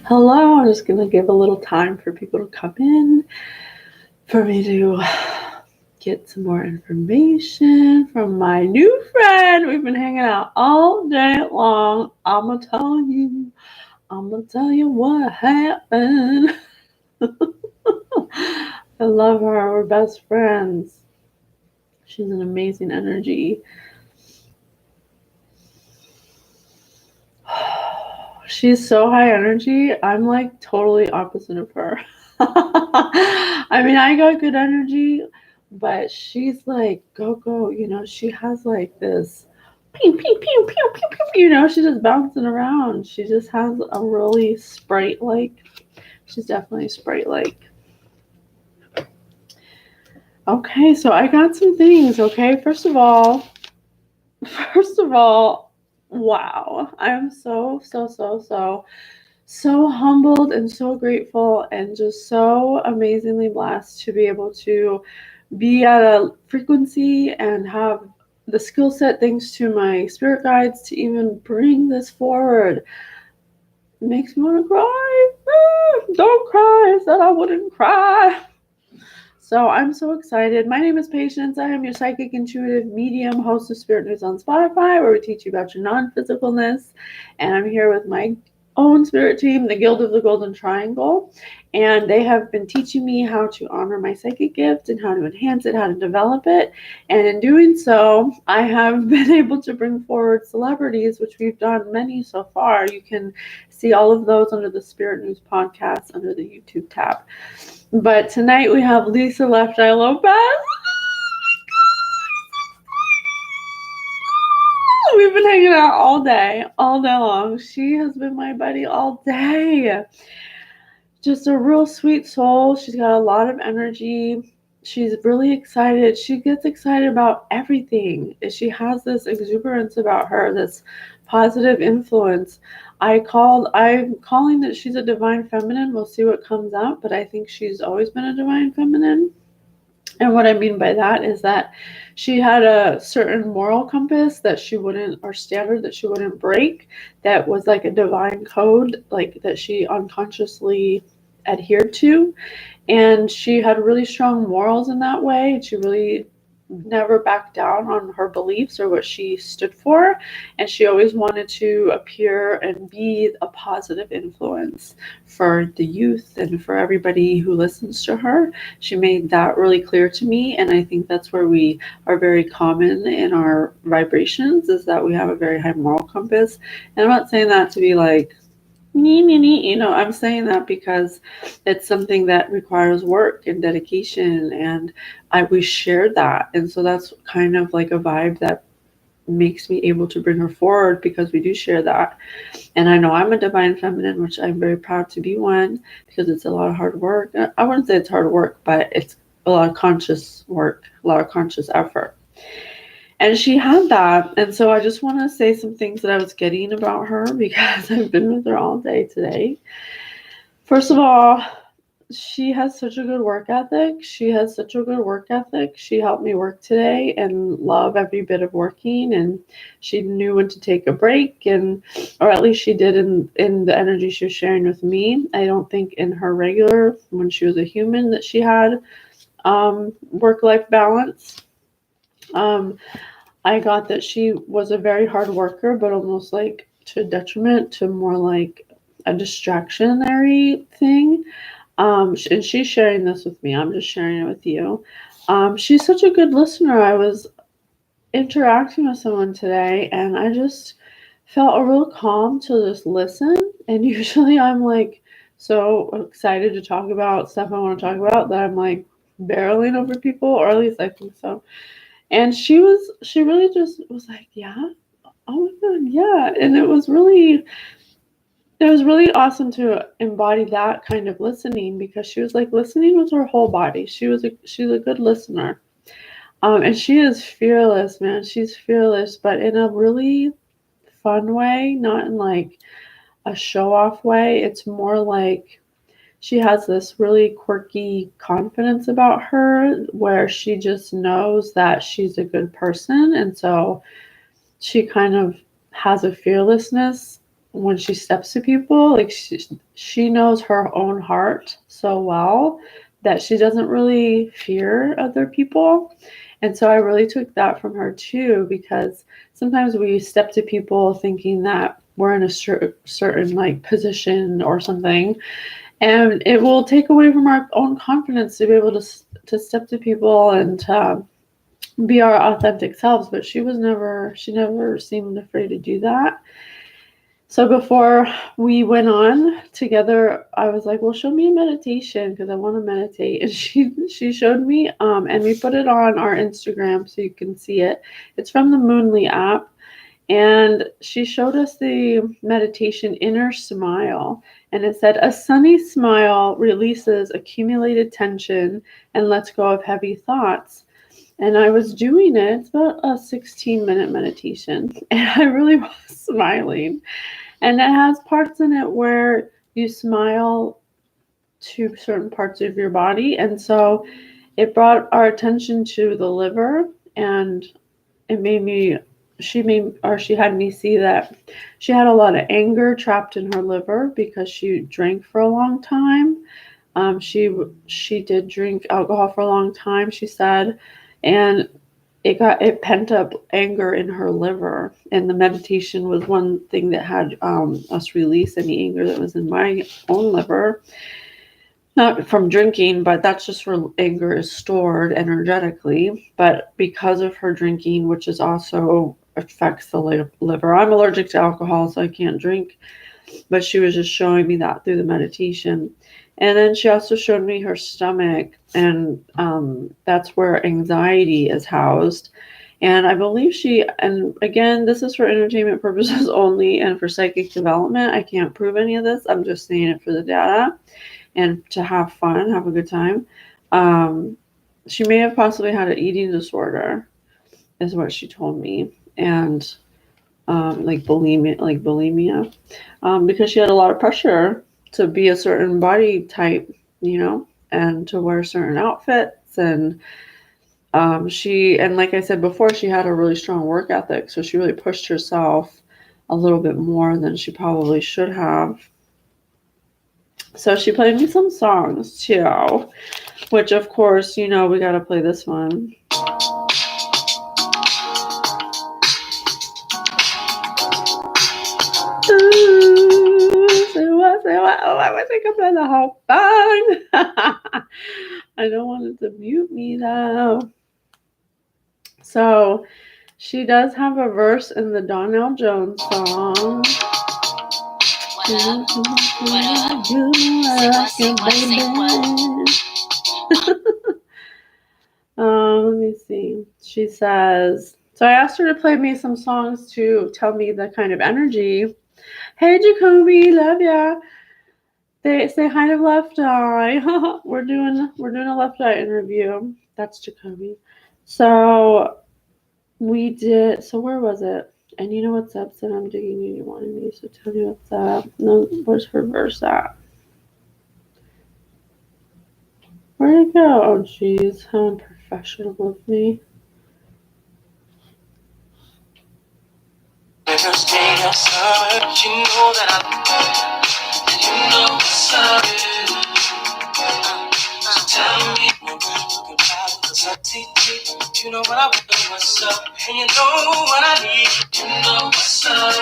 Hello, I'm just going to give a little time for people to come in, for me to get some more information from my new friend. We've been hanging out all day long. I'm going to tell you what happened. I love her. We're best friends. She's an amazing energy. She's so high energy. I'm like totally opposite of her. I mean, I got good energy, but she's like go. She has like this pew pew pew pew pew pew. She's just bouncing around. She just has a really sprite-like. She's definitely sprite-like. Okay, so I got some things. Okay, first of all, wow! I'm so humbled and so grateful and just so amazingly blessed to be able to be at a frequency and have the skill set, thanks to my spirit guides, to even bring this forward. It makes me want to cry. Don't cry. I said I wouldn't cry. So I'm so excited. My name is Patience. I am your psychic intuitive medium, host of Spirit News on Spotify, where we teach you about your non-physicalness. And I'm here with my own spirit team, the Guild of the Golden Triangle, and they have been teaching me how to honor my psychic gift and how to enhance it, how to develop it. And in doing so, I have been able to bring forward celebrities, which we've done many so far. You can see all of those under the Spirit News podcast under the YouTube tab. But tonight we have Lisa Left Eye Lopes. We've been hanging out all day long. She has been my buddy all day. Just a real sweet soul. She's got a lot of energy. She's really excited. She gets excited about everything. She has this exuberance about her, this positive influence. I'm calling that she's a divine feminine. We'll see what comes out, but I think she's always been a divine feminine. And what I mean by that is that she had a certain moral compass that she wouldn't, or standard that she wouldn't break, that was like a divine code, like that she unconsciously adhered to. And she had really strong morals in that way. She really never backed down on her beliefs or what she stood for, and she always wanted to appear and be a positive influence for the youth and for everybody who listens to her. She made that really clear to me, and I think that's where we are very common in our vibrations, is that we have a very high moral compass. And I'm not saying that to be like I'm saying that because it's something that requires work and dedication, and we shared that, and so that's kind of like a vibe that makes me able to bring her forward, because we do share that. And I know I'm a divine feminine, which I'm very proud to be one, because it's a lot of hard work. I wouldn't say it's hard work, but it's a lot of conscious work, a lot of conscious effort. And she had that. And so I just want to say some things that I was getting about her, because I've been with her all day today. First of all, she has such a good work ethic. She helped me work today and love every bit of working. And she knew when to take a break, or at least she did in the energy she was sharing with me. I don't think in her regular, when she was a human, that she had work-life balance. I got that she was a very hard worker, but almost like to detriment to more like a distractionary thing. And she's sharing this with me. I'm just sharing it with you. She's such a good listener. I was interacting with someone today, and I just felt a real calm to just listen. And usually I'm like so excited to talk about stuff I want to talk about that I'm like barreling over people, or at least I think so. And she really just was like, yeah, oh my God, yeah. And it was really awesome to embody that kind of listening, because she was like listening with her whole body. She's a good listener. And she is fearless, man. She's fearless, but in a really fun way, not in like a show off way. It's more like she has this really quirky confidence about her, where she just knows that she's a good person. And so she kind of has a fearlessness when she steps to people, like she knows her own heart so well that she doesn't really fear other people. And so I really took that from her too, because sometimes we step to people thinking that we're in a certain like position or something, and it will take away from our own confidence to be able to step to people and be our authentic selves. But she never seemed afraid to do that. So before we went on together, I was like, well, show me a meditation because I want to meditate. And she showed me, and we put it on our Instagram so you can see it. It's from the Moonly app. And she showed us the meditation Inner Smile. And it said, a sunny smile releases accumulated tension and lets go of heavy thoughts. And I was doing it. It's about a 16-minute meditation. And I really was smiling. And it has parts in it where you smile to certain parts of your body. And so it brought our attention to the liver, and it made me, she had me see that she had a lot of anger trapped in her liver because she drank for a long time. She did drink alcohol for a long time, she said, and it pent up anger in her liver, and the meditation was one thing that had us release any anger that was in my own liver, not from drinking, but that's just where anger is stored energetically. But because of her drinking, which is also affects the liver, I'm allergic to alcohol, so I can't drink, but she was just showing me that through the meditation. And then she also showed me her stomach, and that's where anxiety is housed. And I believe and again, this is for entertainment purposes only and for psychic development. I can't prove any of this. I'm just saying it for the data and to have fun, have a good time. She may have possibly had an eating disorder, is what she told me. And like bulimia, because she had a lot of pressure to be a certain body type, and to wear certain outfits. And and like I said before, she had a really strong work ethic, so she really pushed herself a little bit more than she probably should have. So she played me some songs too, which of course, we got to play this one. Oh, I think I'm gonna have fun. I don't want it to mute me though. So she does have a verse in the Donnell Jones song. Let me see. She says, so I asked her to play me some songs to tell me the kind of energy. Hey Jacoby, love ya. They say hi to Left Eye. we're doing a Left Eye interview. That's Jacoby. So we did. So where was it? And you know what's up? Said I'm digging you. You wanted me. So tell me what's up. No, where's her verse at? Where'd it go? Oh, jeez, how unprofessional of me. First day of summer, you know that tell me you know what I want, what's up, and you know what I need, you know what's up.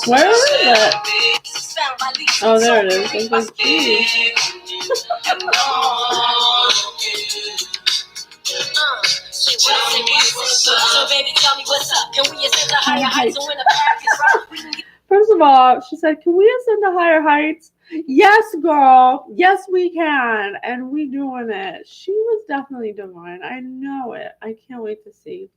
Where is it? Oh, there it is. I was like, geez. So baby, tell me what's up. Can we ascend to higher heights? So when the path is right, first of all, she said, can we ascend to higher heights? Yes, girl. Yes, we can. And we doing it. She was definitely divine. I know it. I can't wait to see.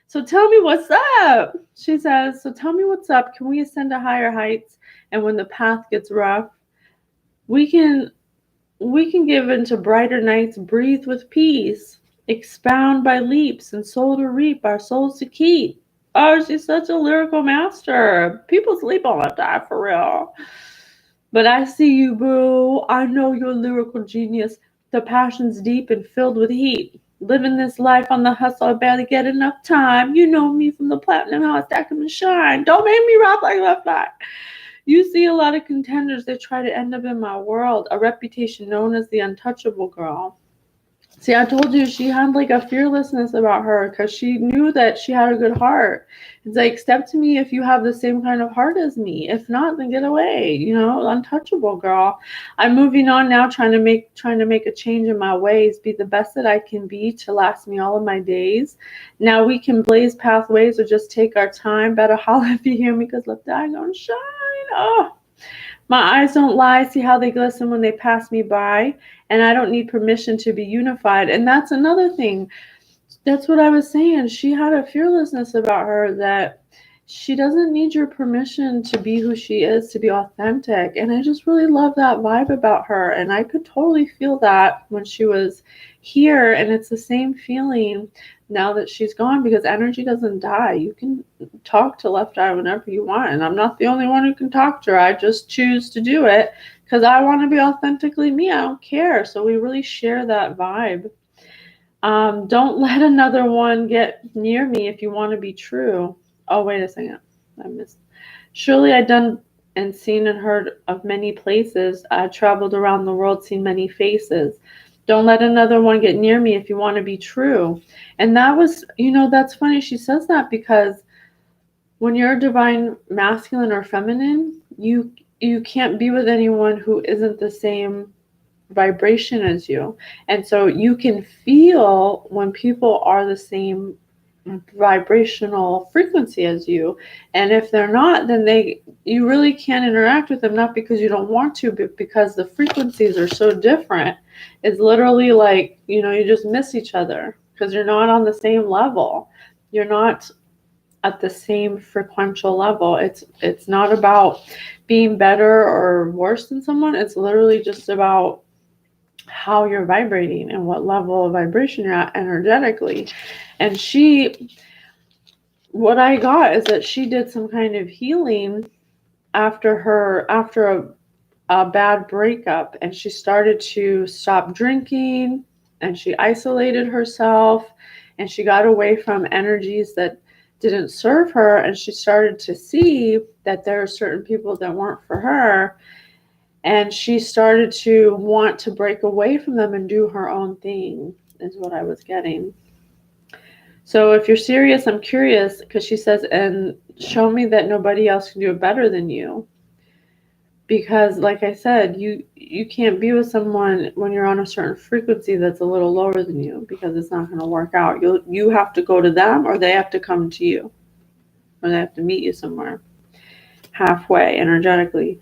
So tell me what's up. She says, so tell me what's up. Can we ascend to higher heights? And when the path gets rough, we can give into brighter nights, breathe with peace, expound by leaps, and soul to reap, our souls to keep. Oh, she's such a lyrical master. People sleep all the time, for real. But I see you, boo. I know you're a lyrical genius. The passion's deep and filled with heat. Living this life on the hustle, I barely get enough time. You know me from the platinum, how I stack them and shine. Don't make me rap like Left Eye. You see a lot of contenders that try to end up in my world, a reputation known as the untouchable girl. See, I told you she had like a fearlessness about her because she knew that she had a good heart. It's like, step to me if you have the same kind of heart as me. If not, then get away. Untouchable girl. I'm moving on now, trying to make a change in my ways, be the best that I can be to last me all of my days. Now we can blaze pathways or just take our time. Better holler if you hear me, because left eye gonna shine. Oh. My eyes don't lie, see how they glisten when they pass me by, and I don't need permission to be unified. And that's another thing. That's what I was saying. She had a fearlessness about her that she doesn't need your permission to be who she is, to be authentic. And I just really love that vibe about her. And I could totally feel that when she was here. And it's the same feeling now that she's gone, because energy doesn't die. You can talk to Left Eye whenever you want. And I'm not the only one who can talk to her. I just choose to do it because I want to be authentically me. I don't care. So we really share that vibe. Don't let another one get near me if you want to be true. Oh, wait a second. I missed. Surely I've done and seen and heard of many places. I traveled around the world, seen many faces. Don't let another one get near me if you want to be true. And that was, that's funny. She says that because when you're divine masculine or feminine, you can't be with anyone who isn't the same vibration as you. And so you can feel when people are the same vibrational frequency as you. And if they're not, then you really can't interact with them, not because you don't want to, but because the frequencies are so different. It's literally like, you just miss each other because you're not on the same level. You're not at the same frequential level. It's not about being better or worse than someone. It's literally just about how you're vibrating and what level of vibration you're at energetically. And what I got is that she did some kind of healing after a bad breakup, and she started to stop drinking, and she isolated herself, and she got away from energies that didn't serve her, and she started to see that there are certain people that weren't for her. And she started to want to break away from them and do her own thing, is what I was getting. So if you're serious, I'm curious, because she says, and show me that nobody else can do it better than you. Because like I said, you can't be with someone when you're on a certain frequency that's a little lower than you, because it's not going to work out. You have to go to them, or they have to come to you, or they have to meet you somewhere halfway energetically.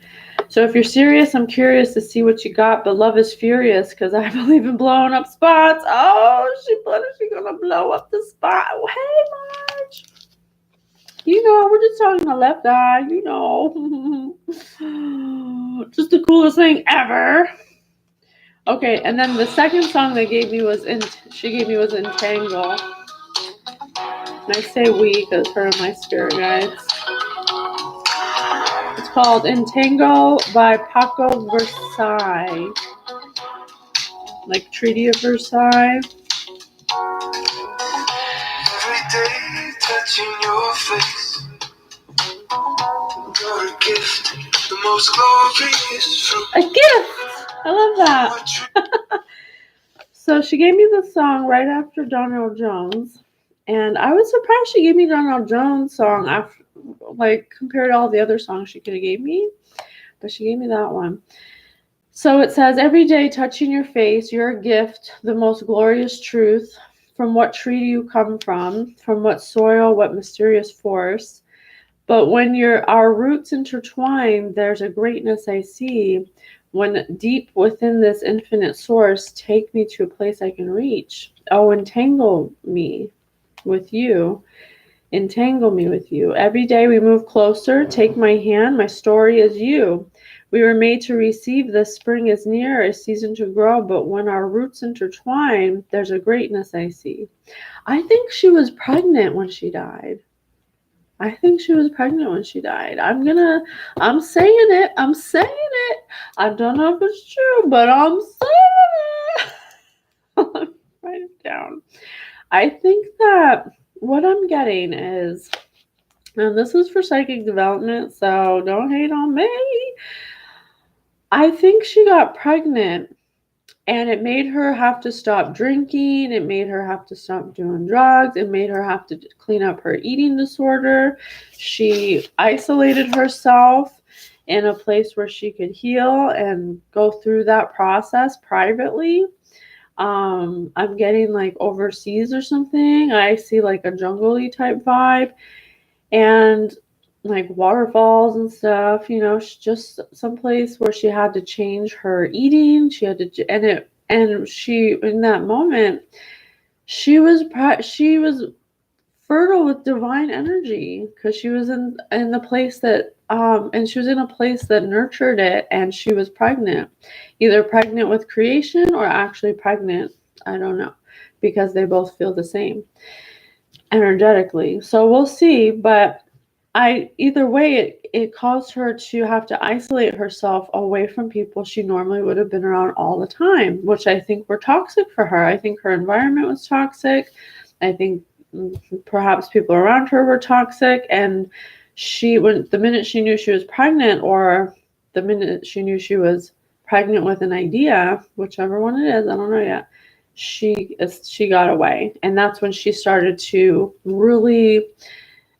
So if you're serious, I'm curious to see what you got. But love is furious, because I believe in blowing up spots. Oh, she's gonna blow up the spot. Oh, hey, Marge. We're just talking to Left Eye. Just the coolest thing ever. Okay, and then the second song she gave me was Entangle. And I say we because her and my spirit guides. It's called Entangle by Paco Versailles. Like Treaty of Versailles. Every day touching your face, got a gift, the most glorious fruit. A gift! I love that. So she gave me the song right after Donald Jones. And I was surprised she gave me Donald Jones' song after, compared to all the other songs she could have gave me. But she gave me that one. So it says, every day touching your face, you're a gift, the most glorious truth. From what tree do you come from what soil, what mysterious force? But when our roots intertwine, there's a greatness I see. When deep within this infinite source, take me to a place I can reach. Oh, entangle me with you. Entangle me with you. Every day we move closer. Take my hand. My story is you. We were made to receive. The spring is near, a season to grow. But when our roots intertwine, there's a greatness I see. I think she was pregnant when she died. I'm saying it. I don't know if it's true, but I'm saying it. Write it down. I think that what I'm getting is And this is for psychic development, so don't hate on me. I think she got pregnant and it made her have to stop drinking. It made her have to stop doing drugs. It made her have to clean up her eating disorder. She isolated herself in a place where she could heal and go through that process privately. I'm getting like overseas or something. I see like a jungle-y type vibe and like waterfalls and stuff, just someplace where she had to change her eating. She had to, and she, in that moment, she was fertile with divine energy because she was in the place that and she was in a place that nurtured it, and she was pregnant, either pregnant with creation or actually pregnant. I don't know, because they both feel the same energetically. So we'll see, but either way, it caused her to have to isolate herself away from people she normally would have been around all the time, which I think were toxic for her. I think her environment was toxic. I think perhaps people around her were toxic, and the minute she knew she was pregnant, or the minute she knew she was pregnant with an idea, whichever one it is, I don't know yet, she got away. And that's when she started to really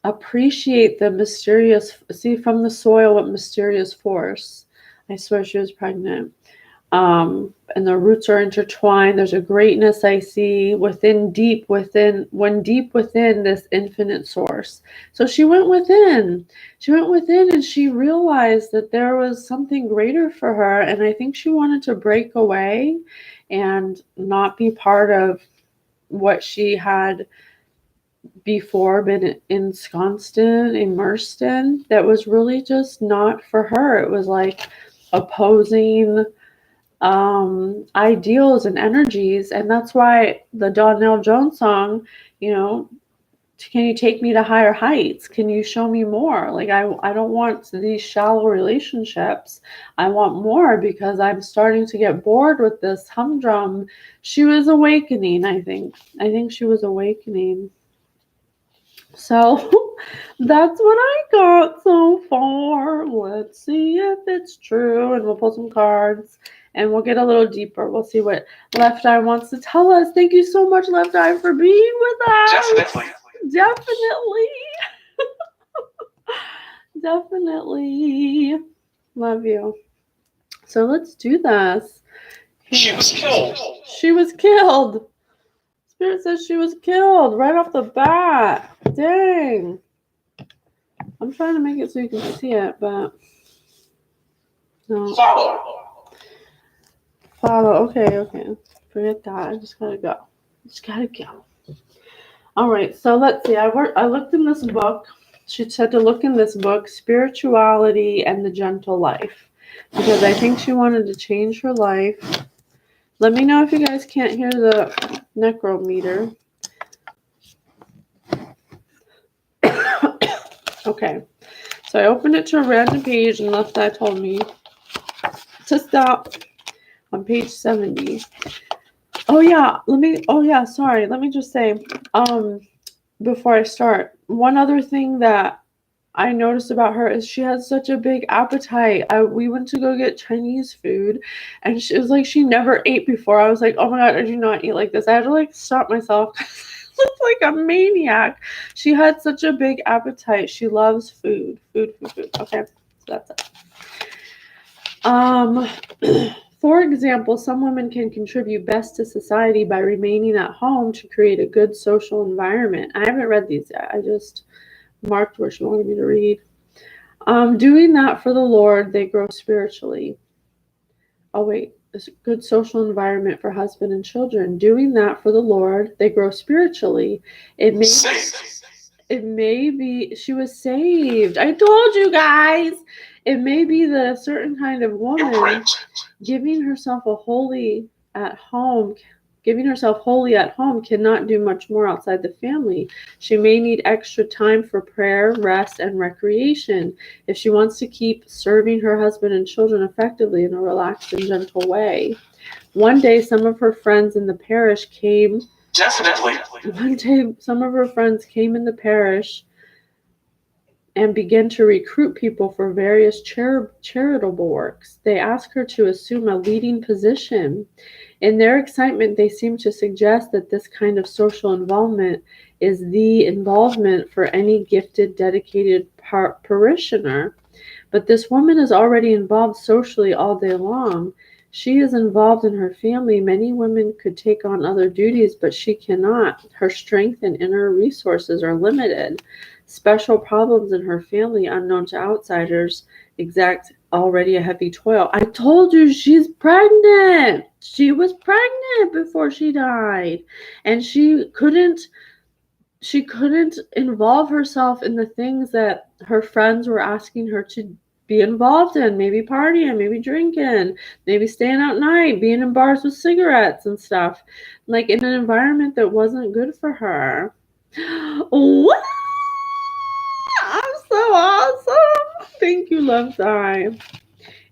appreciate the mysterious, see from the soil what mysterious force. I swear she was pregnant. And the roots are intertwined. There's a greatness I see deep within this infinite source. So she went within. And she realized that there was something greater for her. And I think she wanted to break away and not be part of what she had before been ensconced in, immersed in, that was really just not for her. It was like opposing ideals and energies. And that's why the Donnell Jones song, can you take me to higher heights? Can you show me more? Like, I don't want these shallow relationships. I want more, because I'm starting to get bored with this humdrum. She was awakening, I think. She was awakening. So that's what I got so far. Let's see if it's true. And we'll pull some cards and we'll get a little deeper. We'll see what Left Eye wants to tell us. Thank you so much, Left Eye, for being with us. Definitely. Definitely. Love you. So let's do this. She was killed. She was killed. Spirit says she was killed right off the bat. Dang. I'm trying to make it so you can see it, but no. Follow. Okay. Forget that. I just gotta go. All right. So let's see. I looked in this book. She said to look in this book, Spirituality and the Gentle Life, because I think she wanted to change her life. Let me know if you guys can't hear the necrometer. Okay. So I opened it to a random page, and Left Eye told me to stop on page 70. Sorry. Let me just say, before I start, one other thing that I noticed about her is she has such a big appetite. We went to go get Chinese food, and she was like, she never ate before. I was like, oh my God, I do not eat like this. I had to stop myself. I looked like a maniac. She had such a big appetite. She loves food. Okay, so that's it. For example, some women can contribute best to society by remaining at home to create a good social environment. I haven't read these yet. I just marked where she wanted me to read. Doing that for the Lord, they grow spiritually. Oh, wait. A good social environment for husband and children. Doing that for the Lord, they grow spiritually. It may be she was saved. I told you guys. It may be that a certain kind of woman giving herself wholly at home cannot do much more outside the family. She may need extra time for prayer, rest, and recreation if she wants to keep serving her husband and children effectively in a relaxed and gentle way. One day, some of her friends in the parish came in the parish and begin to recruit people for various charitable works. They ask her to assume a leading position. In their excitement, they seem to suggest that this kind of social involvement is the involvement for any gifted, dedicated parishioner. But this woman is already involved socially all day long. She is involved in her family. Many women could take on other duties, but she cannot. Her strength and inner resources are limited. Special problems in her family, unknown to outsiders, exact already a heavy toil. I told you she's pregnant. She was pregnant before she died. And she couldn't involve herself in the things that her friends were asking her to be involved in, maybe partying, maybe drinking, maybe staying out at night, being in bars with cigarettes and stuff, like in an environment that wasn't good for her. What? I'm so awesome. Thank you, Love's Eye.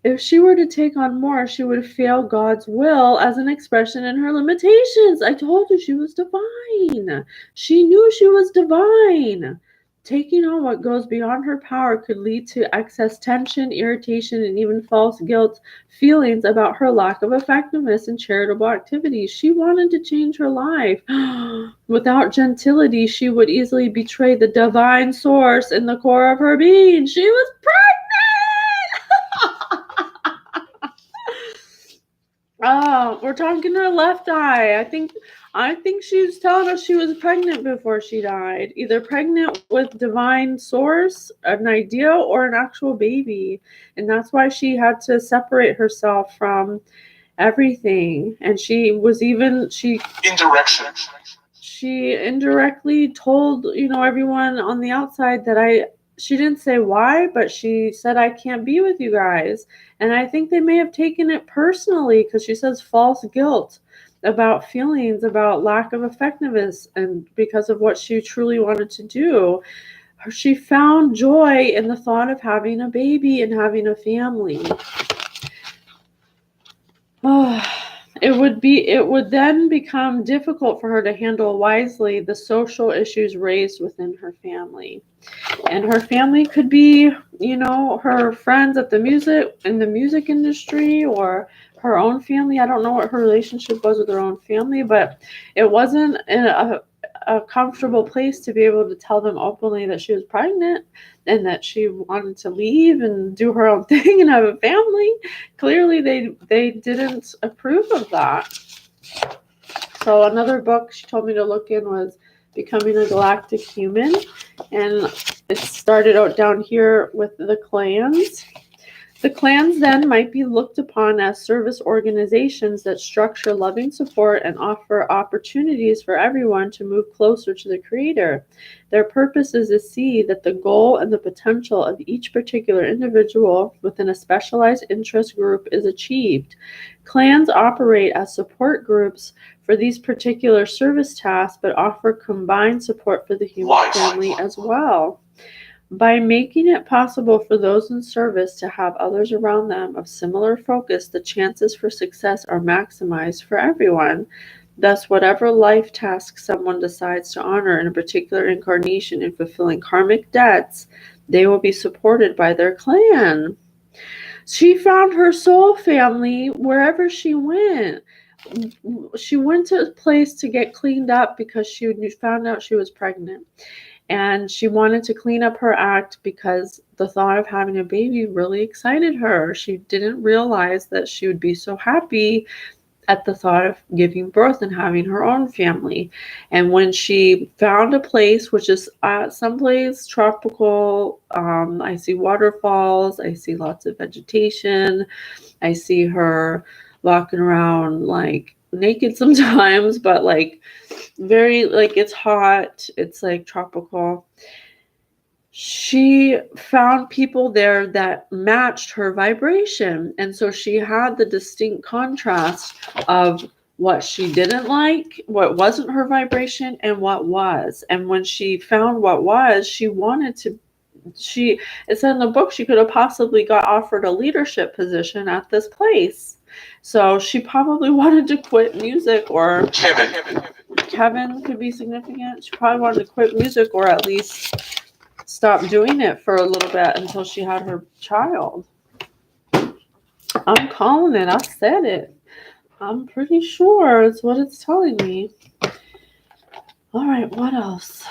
If she were to take on more, she would fail God's will as an expression in her limitations. I told you she was divine. She knew she was divine. Taking on what goes beyond her power could lead to excess tension, irritation, and even false guilt feelings about her lack of effectiveness in charitable activities. She wanted to change her life. Without gentility, she would easily betray the divine source in the core of her being. She was Oh, we're talking her left eye. I think she was telling us she was pregnant before she died. Either pregnant with divine source, an idea, or an actual baby. And that's why she had to separate herself from everything. And she indirectly told, everyone on the outside that she didn't say why, but she said, I can't be with you guys. And I think they may have taken it personally because she says false guilt about feelings, about lack of effectiveness, and because of what she truly wanted to do. She found joy in the thought of having a baby and having a family. It would then become difficult for her to handle wisely the social issues raised within her family. And her family could be, her friends in the music industry, or her own family. I don't know what her relationship was with her own family, but it wasn't in a comfortable place to be able to tell them openly that she was pregnant and that she wanted to leave and do her own thing and have a family. Clearly they didn't approve of that. So another book she told me to look in was Becoming a Galactic Human, and it started out down here with the clans. The clans then might be looked upon as service organizations that structure loving support and offer opportunities for everyone to move closer to the Creator. Their purpose is to see that the goal and the potential of each particular individual within a specialized interest group is achieved. Clans operate as support groups for these particular service tasks, but offer combined support for the human family as well. By making it possible for those in service to have others around them of similar focus, the chances for success are maximized for everyone. Thus, whatever life task someone decides to honor in a particular incarnation in fulfilling karmic debts, they will be supported by their clan. She found her soul family wherever she went. She went to a place to get cleaned up because she found out she was pregnant. And she wanted to clean up her act because the thought of having a baby really excited her. She didn't realize that she would be so happy at the thought of giving birth and having her own family. And when she found a place, which is someplace tropical, I see waterfalls, I see lots of vegetation, I see her walking around like naked sometimes, but like very, like it's hot, it's like tropical. She found people there that matched her vibration, and so she had the distinct contrast of what she didn't like, what wasn't her vibration, and what was. And when she found what was, she wanted to, it said in the book she could have possibly got offered a leadership position at this place. So she probably wanted to quit music, or Kevin could be significant. She probably wanted to quit music, or at least stopped doing it for a little bit until she had her child. I'm calling it. I said it. I'm pretty sure it's what it's telling me. All right, what else?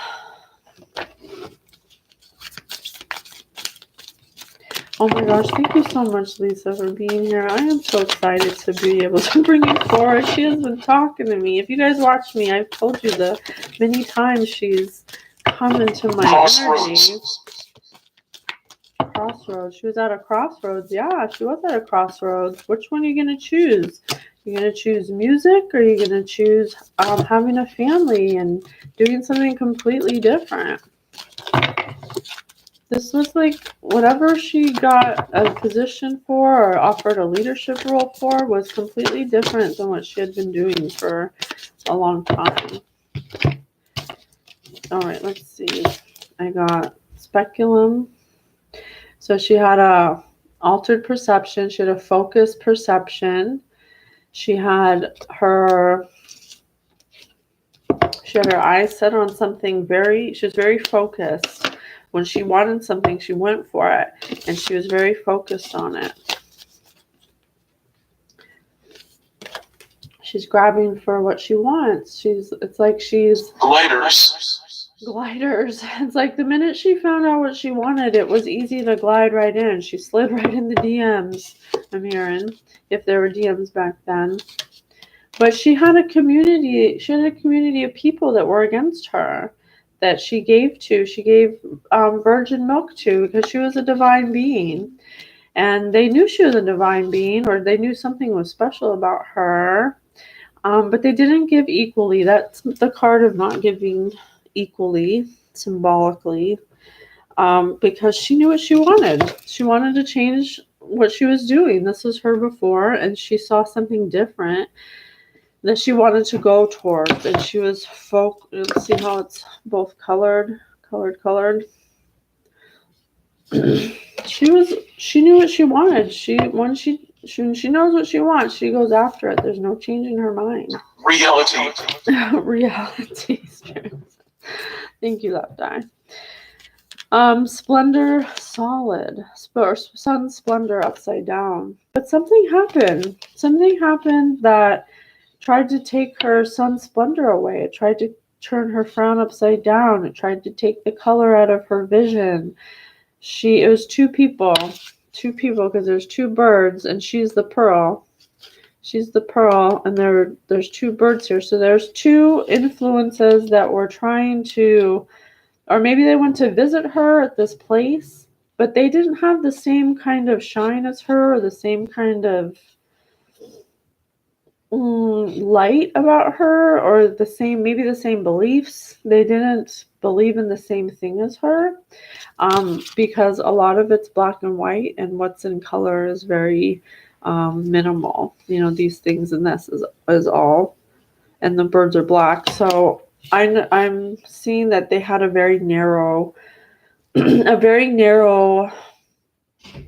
Oh my gosh, thank you so much, Lisa, for being here. I am so excited to be able to bring you forward. She has been talking to me. If you guys watch me, I've told you the many times she's come into my energy. Crossroads. She was at a crossroads. Yeah, she was at a crossroads. Which one are you going to choose? You're going to choose music, or are you going to choose having a family and doing something completely different? This was like whatever she got a position for or offered a leadership role for was completely different than what she had been doing for a long time. All right, let's see. I got speculum. So she had a altered perception. She had a focused perception. She had her eyes set on something she was very focused. When she wanted something, she went for it, and she was very focused on it. She's grabbing for what she wants. It's like she's gliders. It's like the minute she found out what she wanted, it was easy to glide right in. She slid right in the DMs. I'm hearing, if there were DMs back then. But she had a community. She had a community of people that were against her, that she gave to. She gave virgin milk to because she was a divine being. And they knew she was a divine being, or they knew something was special about her. But they didn't give equally. That's the card of not giving equally, symbolically, because she knew what she wanted. She wanted to change what she was doing. This was her before, and she saw something different that she wanted to go towards, and she was let's see how it's both colored. She knew what she wanted. She knows what she wants, she goes after it. There's no changing her mind. Reality. Thank you, Left Eye. Splendor solid, sun splendor upside down. But something happened. Something happened that tried to take her sun splendor away. It tried to turn her frown upside down. It tried to take the color out of her vision. It was two people because there's two birds, and she's the pearl. She's the pearl, and there's two birds here. So there's two influences that were trying to, or maybe they went to visit her at this place, but they didn't have the same kind of shine as her, or the same kind of light about her, or maybe the same beliefs. They didn't believe in the same thing as her, because a lot of it's black and white, and what's in color is very minimal. These things, and this is all, and the birds are black. So I'm seeing that they had a very narrow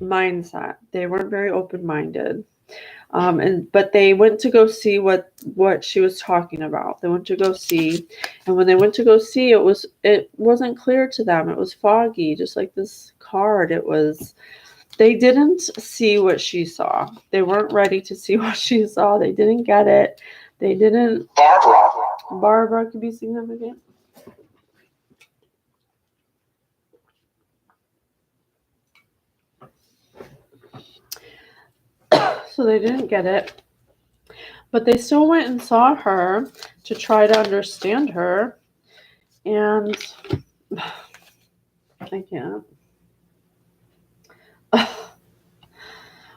mindset. They weren't very open-minded. But they went to go see what she was talking about. They went to go see, and when they went to go see, it wasn't clear to them. It was foggy, just like this card. They didn't see what she saw. They weren't ready to see what she saw. They didn't get it. They didn't. Barbara could be significant. So they didn't get it, but they still went and saw her to try to understand her, and I can't.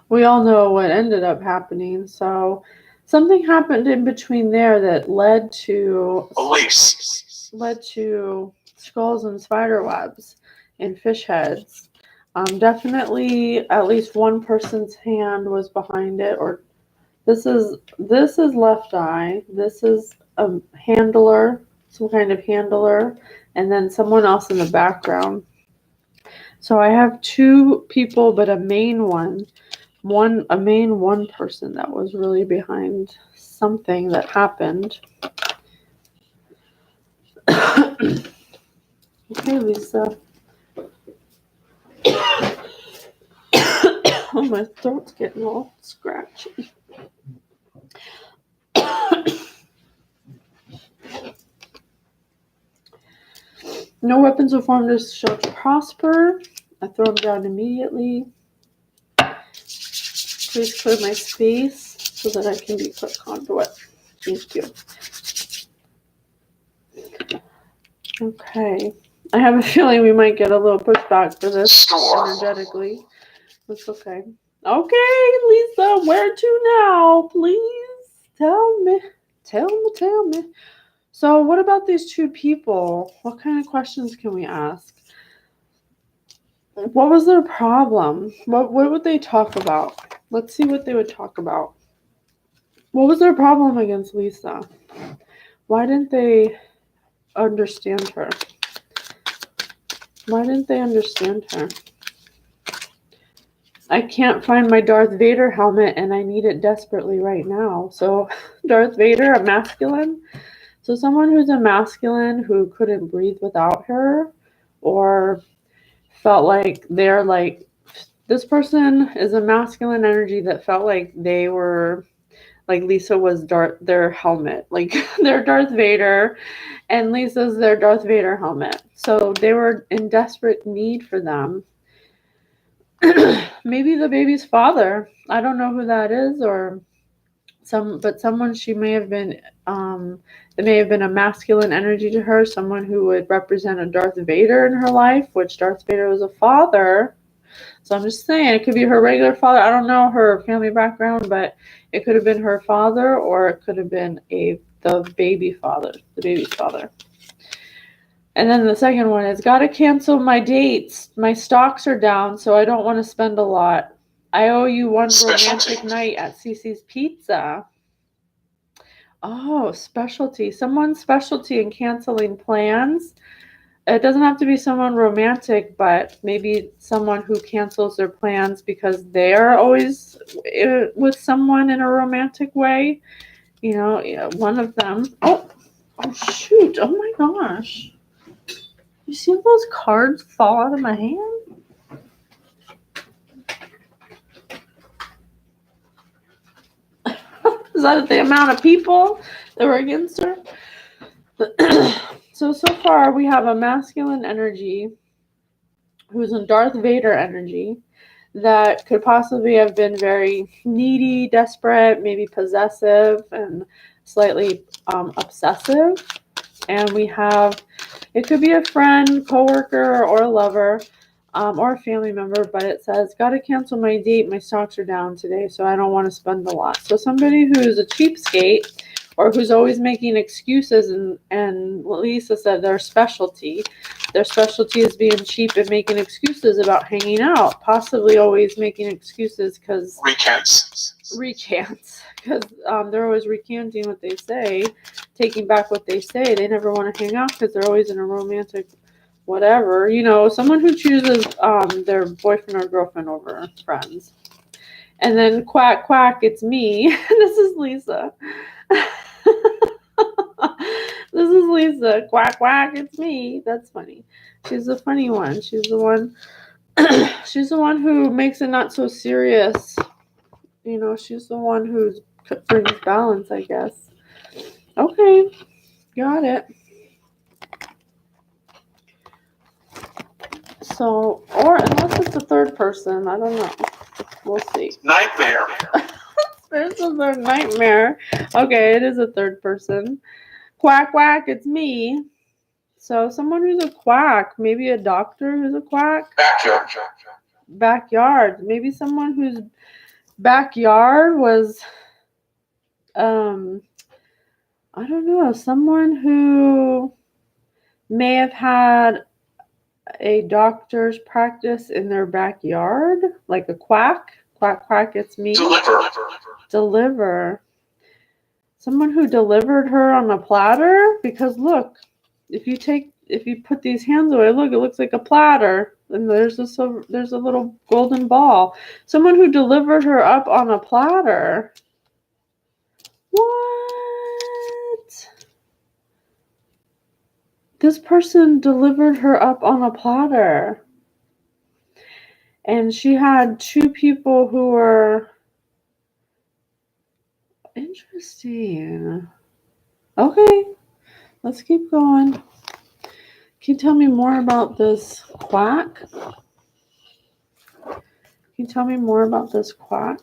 We all know what ended up happening. So something happened in between there that led to skulls and spider webs and fish heads. Definitely at least one person's hand was behind it, or this is Left Eye. This is a handler, some kind of handler, and then someone else in the background. So I have two people, but a main one person that was really behind something that happened. Okay, Lisa. Oh, my throat's getting all scratchy. No weapons of form shall prosper. I throw them down immediately. Please clear my space so that I can be put conduit. Thank you. Okay. I have a feeling we might get a little pushback for this energetically. That's okay. Okay, Lisa, where to now? Please tell me. Tell me. So what about these two people? What kind of questions can we ask? What was their problem? What would they talk about? Let's see what they would talk about. What was their problem against Lisa? Why didn't they understand her? Why didn't they understand her? I can't find my Darth Vader helmet and I need it desperately right now. So Darth Vader, a masculine. So someone who's a masculine who couldn't breathe without her, or felt like they're like, this person is a masculine energy that felt like they were, like Lisa was their helmet, like they're Darth Vader and Lisa's their Darth Vader helmet. So they were in desperate need for them. Maybe the baby's father. I don't know who that is, or someone she may have been, it may have been a masculine energy to her, someone who would represent a Darth Vader in her life, which Darth Vader was a father. So I'm just saying, it could be her regular father. I don't know her family background, but it could have been her father, or it could have been the baby's father. And then the second one is, gotta cancel my dates. My stocks are down, so I don't want to spend a lot. I owe you one romantic night at Cece's Pizza. Oh, specialty. Someone's specialty in canceling plans. It doesn't have to be someone romantic, but maybe someone who cancels their plans because they're always with someone in a romantic way. You know, one of them. Oh shoot. Oh my gosh. You see those cards fall out of my hand? Is that the amount of people that were against her? So far we have a masculine energy who's in Darth Vader energy that could possibly have been very needy, desperate, maybe possessive, and slightly obsessive. And we have, it could be a friend, coworker, or a lover, or a family member, but it says, gotta cancel my date, my stocks are down today, so I don't want to spend a lot. So somebody who's a cheapskate, or who's always making excuses, and Lisa said their specialty is being cheap and making excuses about hanging out, possibly always making excuses because recants, because they're always recanting what they say, taking back what they say. They never want to hang out because they're always in a romantic whatever, someone who chooses their boyfriend or girlfriend over friends. And then quack quack, it's me. This is Lisa. This is Lisa. Quack quack, it's me. That's funny. She's the funny one. She's the one she's the one who makes it not so serious. She's the one who brings balance, I guess. Okay, got it. So, or unless it's a third person, I don't know. We'll see. Nightmare. This is a nightmare. Okay, it is a third person. Quack quack, it's me. So someone who's a quack, maybe a doctor who's a quack. Backyard. Maybe someone whose backyard was, I don't know, someone who may have had a doctor's practice in their backyard, like a quack. Quack quack, it's me. Deliver. Someone who delivered her on a platter, because look, if you put these hands away, look, it looks like a platter, and there's a little golden ball. Someone who delivered her up on a platter. What? This person delivered her up on a platter. And she had two people who were interesting. Okay, let's keep going. Can you tell me more about this quack? Can you tell me more about this quack?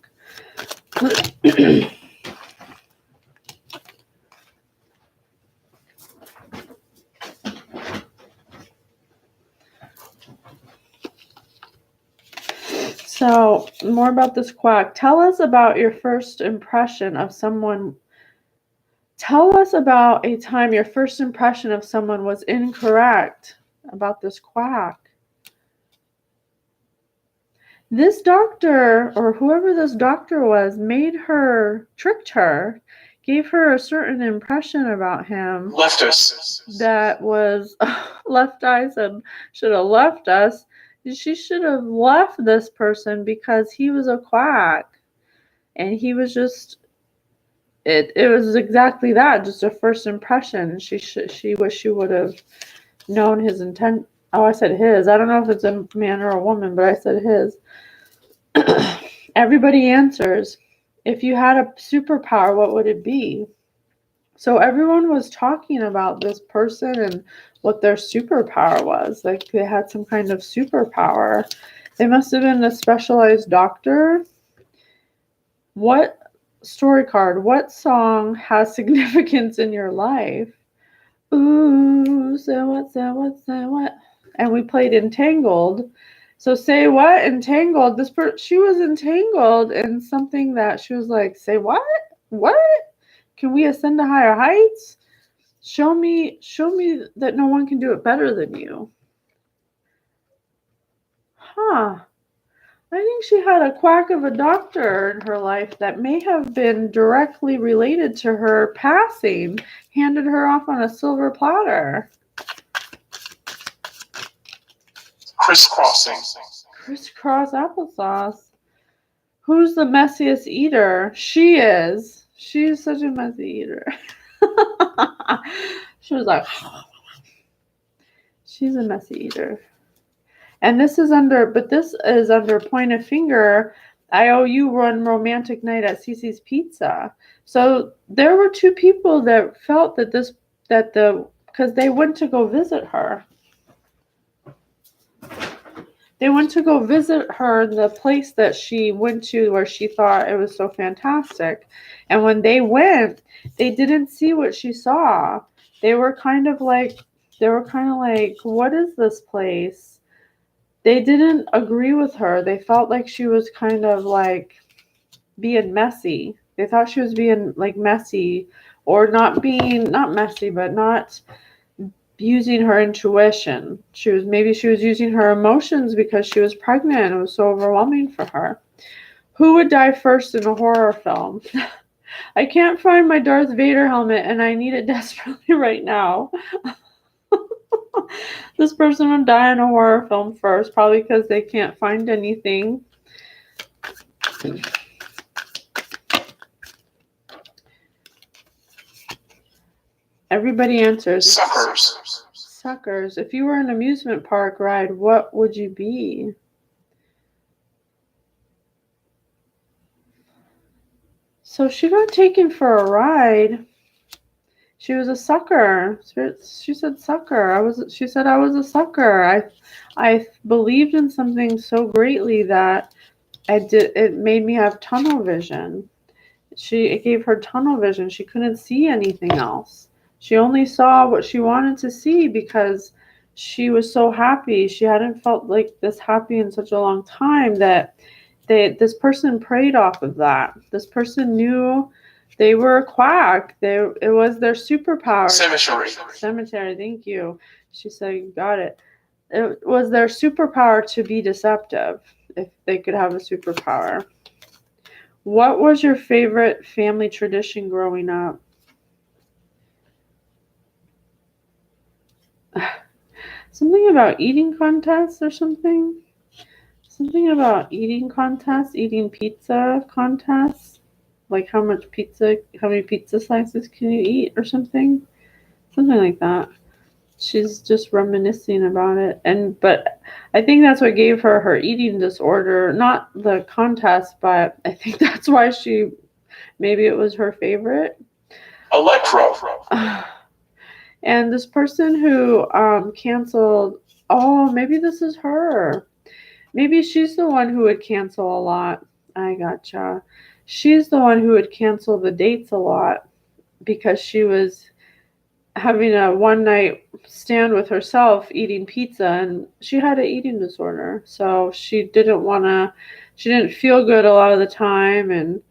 So, more about this quack. Tell us about your first impression of someone. Tell us about a time your first impression of someone was incorrect about this quack. This doctor, or whoever this doctor was, tricked her, gave her a certain impression about him. Left us. That was left us and should have left us. She should have left this person because he was a quack. And he was just, it was exactly that, just a first impression. She wished she would have known his intent. Oh, I said his. I don't know if it's a man or a woman, but I said his. Everybody answers. If you had a superpower, what would it be? So everyone was talking about this person and what their superpower was. Like they had some kind of superpower. They must have been a specialized doctor. What story card, what song has significance in your life? Ooh, say what, say what, say what. And we played Entangled. So say what? Entangled. She was entangled in something that she was like, say what? What? Can we ascend to higher heights? Show me that no one can do it better than you. Huh. I think she had a quack of a doctor in her life that may have been directly related to her passing, handed her off on a silver platter. Crisscrossing. Crisscross applesauce. Who's the messiest eater? She is. She's such a messy eater. She was like, she's a messy eater. And this is under point of finger. I owe you one romantic night at Cece's Pizza. So there were two people that felt because they went to go visit her. They went to go visit her in the place that she went to where she thought it was so fantastic. And when they went, they didn't see what she saw. They were kind of like, what is this place? They didn't agree with her. They felt like she was kind of like being messy. They thought she was being like messy or not messy, but not using her intuition. She was using her emotions because she was pregnant. It was so overwhelming for her. Who would die first in a horror film? I can't find my Darth Vader helmet and I need it desperately right now. This person would die in a horror film first, probably because they can't find anything. Everybody answers. Suckers. If you were an amusement park ride, what would you be? So she got taken for a ride. She was a sucker. She said sucker. She said I was a sucker. I believed in something so greatly that it made me have tunnel vision. It gave her tunnel vision. She couldn't see anything else. She only saw what she wanted to see because she was so happy. She hadn't felt like this happy in such a long time that this person preyed off of that. This person knew they were a quack. It was their superpower. Cemetery, thank you. She said, you got it. It was their superpower to be deceptive if they could have a superpower. What was your favorite family tradition growing up? Something about eating contests or something? Something about eating contests, eating pizza contests? Like how many pizza slices can you eat or something? Something like that. She's just reminiscing about it. But I think that's what gave her her eating disorder, not the contest, but I think that's why maybe it was her favorite. Electro. And this person who canceled, oh, maybe this is her. Maybe she's the one who would cancel a lot. I gotcha. She's the one who would cancel the dates a lot because she was having a one night stand with herself eating pizza, and she had an eating disorder. So she didn't feel good a lot of the time, and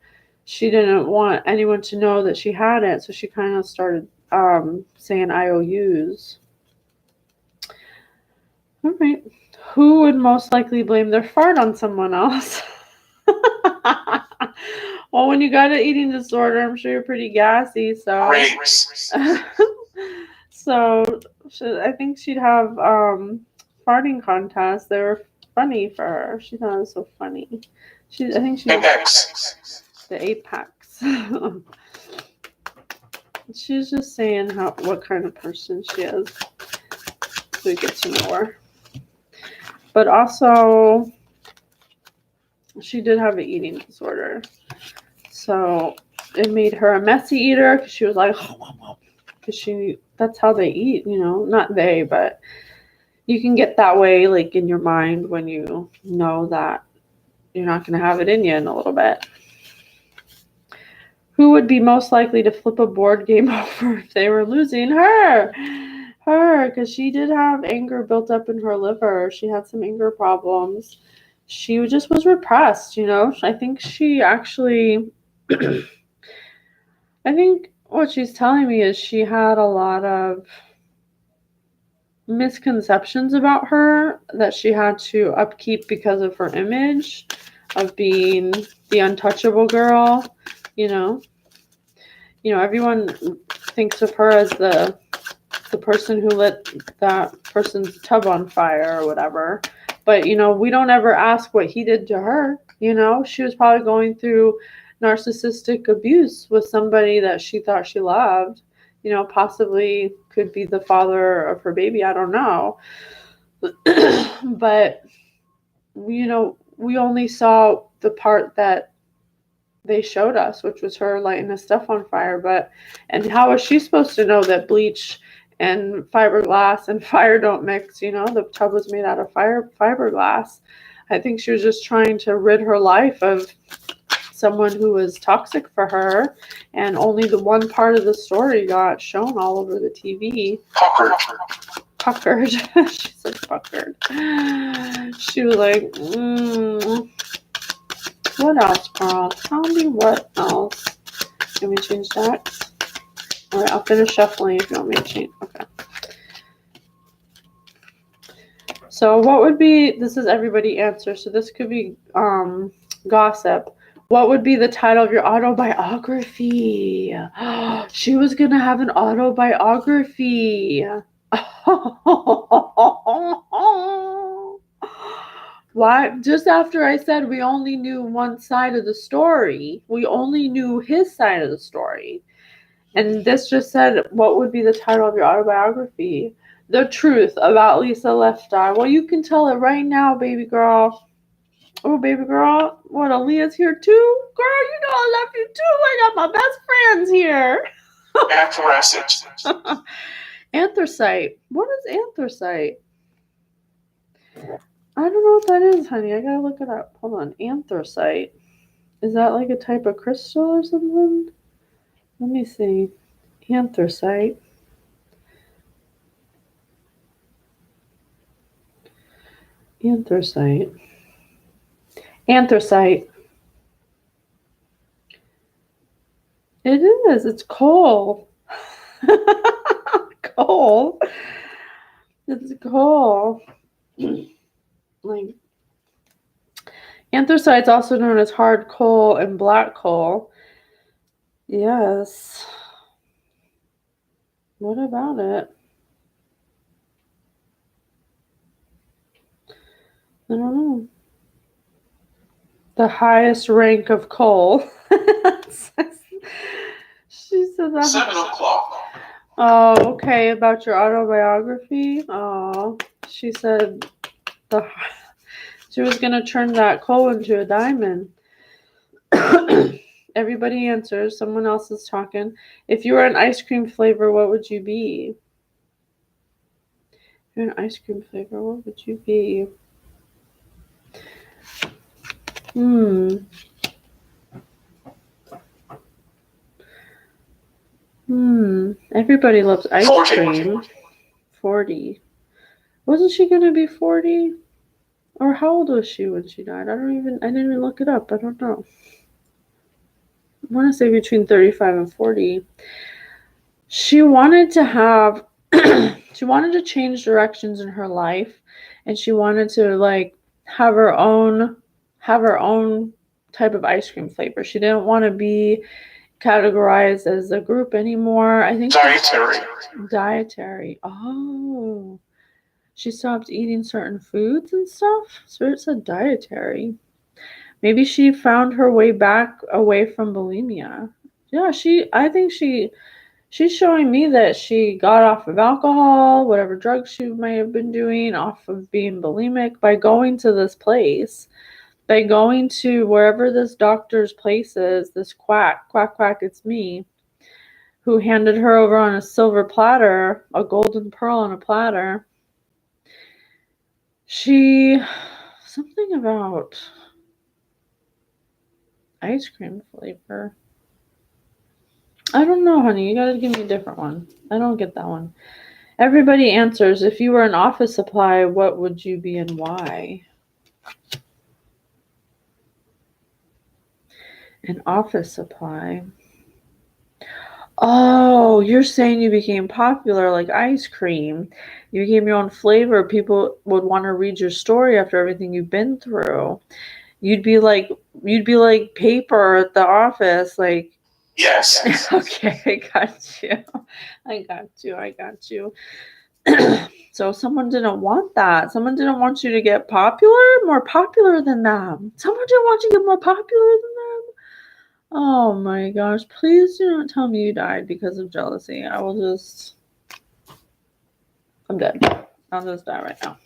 she didn't want anyone to know that she had it. So she kind of started saying IOUs. All right. Who would most likely blame their fart on someone else? Well, when you got an eating disorder, I'm sure you're pretty gassy. So, so I think she'd have farting contests. They were funny for her. She thought it was so funny. I think she Apex. The apex. She's just saying what kind of person she is, so we get to know her. But also, she did have an eating disorder. So it made her a messy eater because she was like, because that's how they eat, not they, but you can get that way like in your mind when you know that you're not going to have it in you in a little bit. Who would be most likely to flip a board game over if they were losing? Her, because she did have anger built up in her liver. She had some anger problems. She just was repressed, I think she actually, I think what she's telling me is she had a lot of misconceptions about her that she had to upkeep because of her image of being the untouchable girl, everyone thinks of her as the person who lit that person's tub on fire or whatever. But, we don't ever ask what he did to her. She was probably going through narcissistic abuse with somebody that she thought she loved, possibly could be the father of her baby. I don't know. But, we only saw the part that they showed us, which was her lighting the stuff on fire. And how was she supposed to know that bleach and fiberglass and fire don't mix? The tub was made out of fiberglass. I think she was just trying to rid her life of someone who was toxic for her, and only the one part of the story got shown all over the TV. Puckered. She said puckered. She was like, what else, Carl? Tell me what else. Can we change that? All right, I'll finish shuffling if you want me to change. Okay. So what would be, this is everybody answer, so this could be gossip. What would be the title of your autobiography? She was going to have an autobiography. Why? Just after I said we only knew one side of the story. We only knew his side of the story. And this just said, what would be the title of your autobiography? The Truth About Lisa Left Eye. Well, you can tell it right now, baby girl. Oh, baby girl. What, Aaliyah's here too? Girl, I love you too. I got my best friends here. Anthracite. What is anthracite? I don't know what that is, honey. I gotta look it up. Hold on. Anthracite. Is that like a type of crystal or something? Let me see. Anthracite. Anthracite. Anthracite. It is. It's coal. Coal. It's coal. Like, anthracite's also known as hard coal and black coal. Yes. What about it? I don't know. The highest rank of coal. She said that. 7 o'clock. Oh, okay. About your autobiography. Oh, she said she was gonna turn that coal into a diamond. Everybody answers. Someone else is talking. If you were an ice cream flavor, what would you be? If you're an ice cream flavor, what would you be? Everybody loves ice cream. 40. Wasn't she gonna be 40? Or how old was she when she died? I didn't even look it up. I don't know. I want to say between 35 and 40. She wanted to have, she wanted to change directions in her life, and she wanted to like have her own type of ice cream flavor. She didn't want to be categorized as a group anymore. I think dietary. Oh, she stopped eating certain foods and stuff. Spirit said dietary. Maybe she found her way back away from bulimia. Yeah, I think she's showing me that she got off of alcohol, whatever drugs she might have been doing, off of being bulimic by going to this place, by going to wherever this doctor's place is, this quack, it's me, who handed her over on a silver platter, a golden pearl on a platter. Something about ice cream flavor. I don't know, honey. You gotta give me a different one. I don't get that one. Everybody answers. If you were an office supply, what would you be and why? An office supply. Oh, you're saying you became popular like ice cream. You became your own flavor. People would want to read your story after everything you've been through. You'd be like paper at the office, like Yes. Okay, I got you. So someone didn't want that. Someone didn't want you to get more popular than them. Someone didn't want you to get more popular than them. Oh my gosh, please do not tell me you died because of jealousy. I'm dead. I'll just die right now.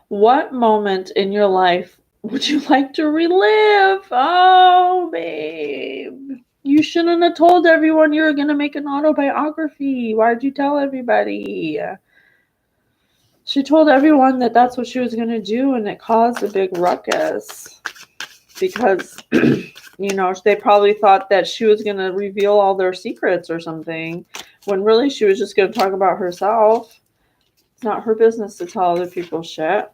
What moment in your life would you like to relive? Oh, babe. You shouldn't have told everyone you were going to make an autobiography. Why'd you tell everybody? She told everyone that that's what she was going to do, and it caused a big ruckus because, they probably thought that she was going to reveal all their secrets or something, when really she was just going to talk about herself. It's not her business to tell other people shit.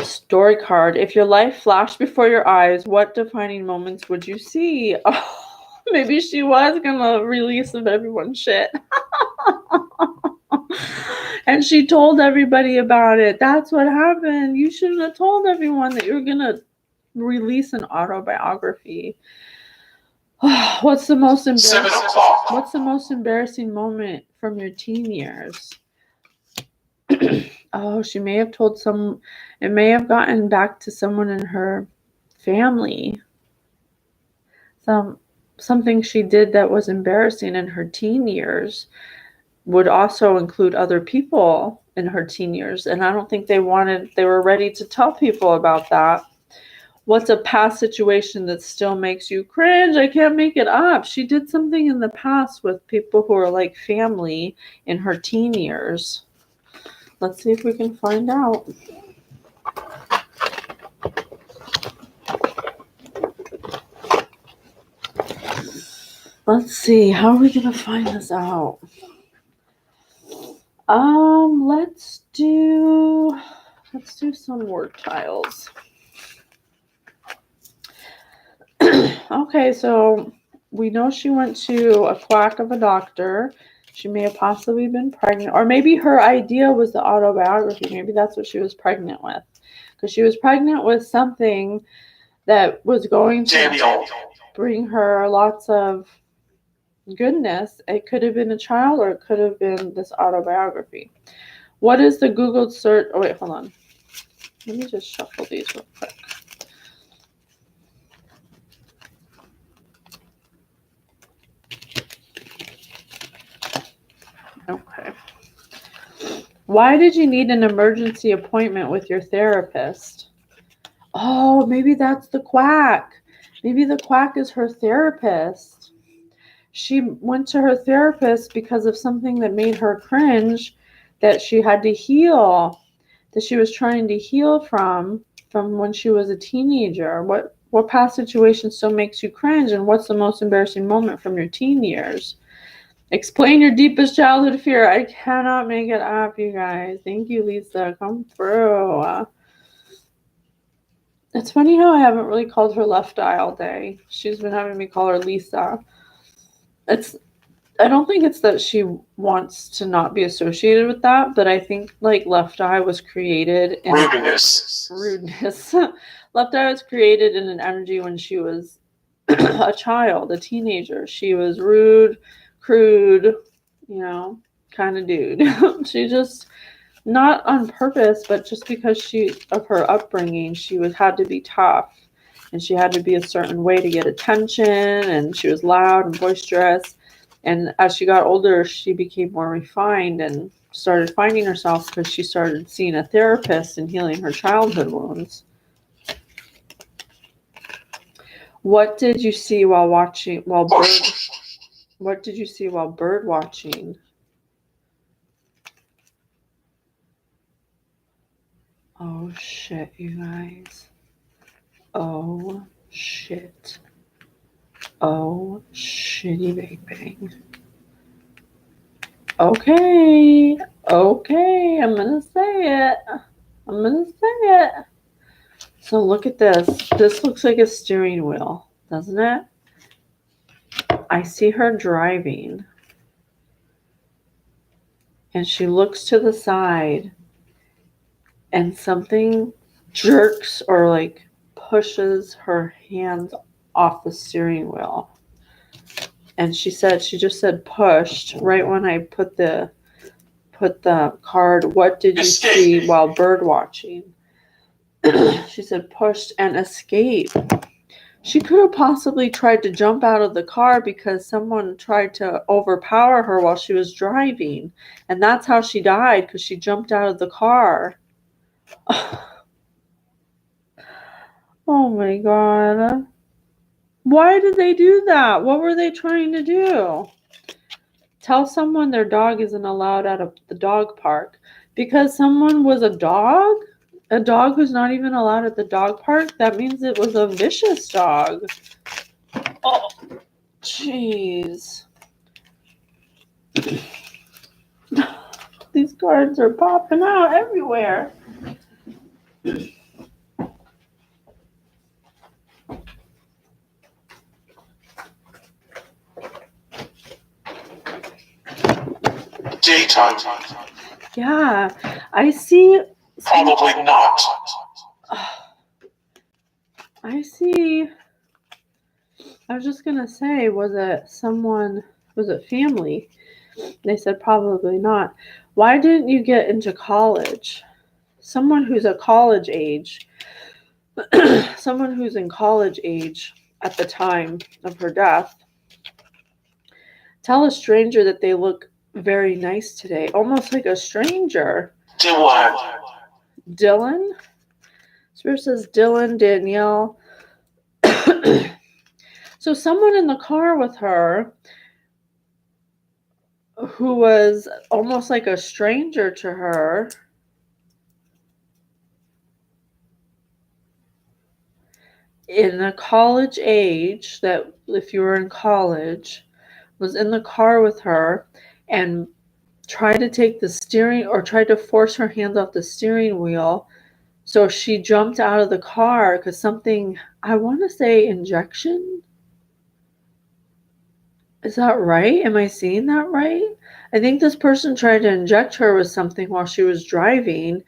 Story card. If your life flashed before your eyes, what defining moments would you see? Oh, maybe she was going to release of everyone's shit. And she told everybody about it. That's what happened. You shouldn't have told everyone that you were going to release an autobiography. What's the most embarrassing moment from your teen years? Oh, she may have told it may have gotten back to someone in her family. Something she did that was embarrassing in her teen years would also include other people in her teen years. And I don't think they were ready to tell people about that. What's a past situation that still makes you cringe? I can't make it up. She did something in the past with people who are like family in her teen years. Let's see if we can find out. Let's see. How are we going to find this out? Let's do some word tiles. Okay, so we know she went to a quack of a doctor. She may have possibly been pregnant, or maybe her idea was the autobiography. Maybe that's what she was pregnant with, because she was pregnant with something that was going to bring her lots of goodness. It could have been a child, or it could have been this autobiography. What is the Google search? Oh, wait, hold on. Let me just shuffle these real quick. Why did you need an emergency appointment with your therapist? Oh, maybe that's the quack. Maybe the quack is her therapist. She went to her therapist because of something that made her cringe, that she had to heal, that she was trying to heal from when she was a teenager. What past situation still makes you cringe, and what's the most embarrassing moment from your teen years? Explain your deepest childhood fear. I cannot make it up, you guys. Thank you, Lisa. Come through. It's funny how I haven't really called her Left Eye all day. She's been having me call her Lisa. I don't think it's that she wants to not be associated with that, but I think like Left Eye was created in rudeness. Left Eye was created in an energy when she was a child, a teenager. She was rude, crude, kind of dude. She just, not on purpose, but just because of her upbringing, she had to be tough, and she had to be a certain way to get attention, and she was loud and boisterous. And as she got older, she became more refined and started finding herself because she started seeing a therapist and healing her childhood wounds. What did you see while watching What did you see while bird watching? Oh shit, you guys. Oh shit. Oh shitty bang bang. Okay, I'm gonna say it. So look at this. This looks like a steering wheel, doesn't it? I see her driving, and she looks to the side, and something jerks or like pushes her hands off the steering wheel. And she just said pushed right when I put the card. What did you see while bird watching? She said pushed and escape. She could have possibly tried to jump out of the car because someone tried to overpower her while she was driving. And that's how she died, because she jumped out of the car. Oh my God. Why did they do that? What were they trying to do? Tell someone their dog isn't allowed out of the dog park. Because someone was a dog? A dog who's not even allowed at the dog park? That means it was a vicious dog. Oh, jeez. These cards are popping out everywhere. Daytime. Yeah, I see. Probably not. I see. I was just gonna say, was it family? They said probably not. Why didn't you get into college? Someone who's a college age, someone who's in college age at the time of her death. Tell a stranger that they look very nice today, almost like a stranger. Dylan? Spirit says Dylan, Danielle. So someone in the car with her who was almost like a stranger to her. In a college age, that if you were in college, was in the car with her and tried to take the steering, or tried to force her hands off the steering wheel. So she jumped out of the car because something, I want to say injection. Is that right? Am I seeing that right? I think this person tried to inject her with something while she was driving.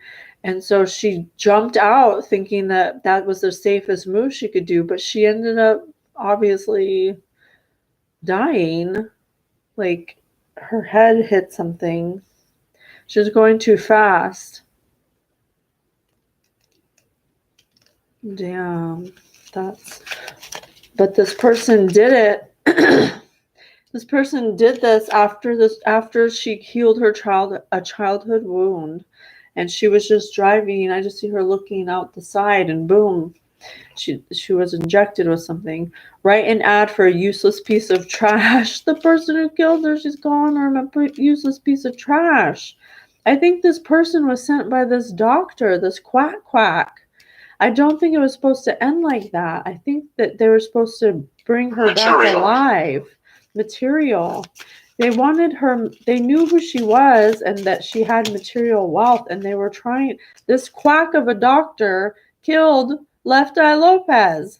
And so she jumped out thinking that that was the safest move she could do. But she ended up obviously dying. Like her head hit something. She was going too fast. Damn. But this person did it. This person did this after she healed her childhood wound, and she was just driving. I just see her looking out the side, and boom, she was injected with something. Write an ad for a useless piece of trash. The person who killed her, she's calling her a useless piece of trash. I think this person was sent by this doctor, this quack. I don't think it was supposed to end like that. I think that they were supposed to bring her back alive. Material. They wanted her, they knew who she was and that she had material wealth, and they were trying. This quack of a doctor killed Left Eye Lopes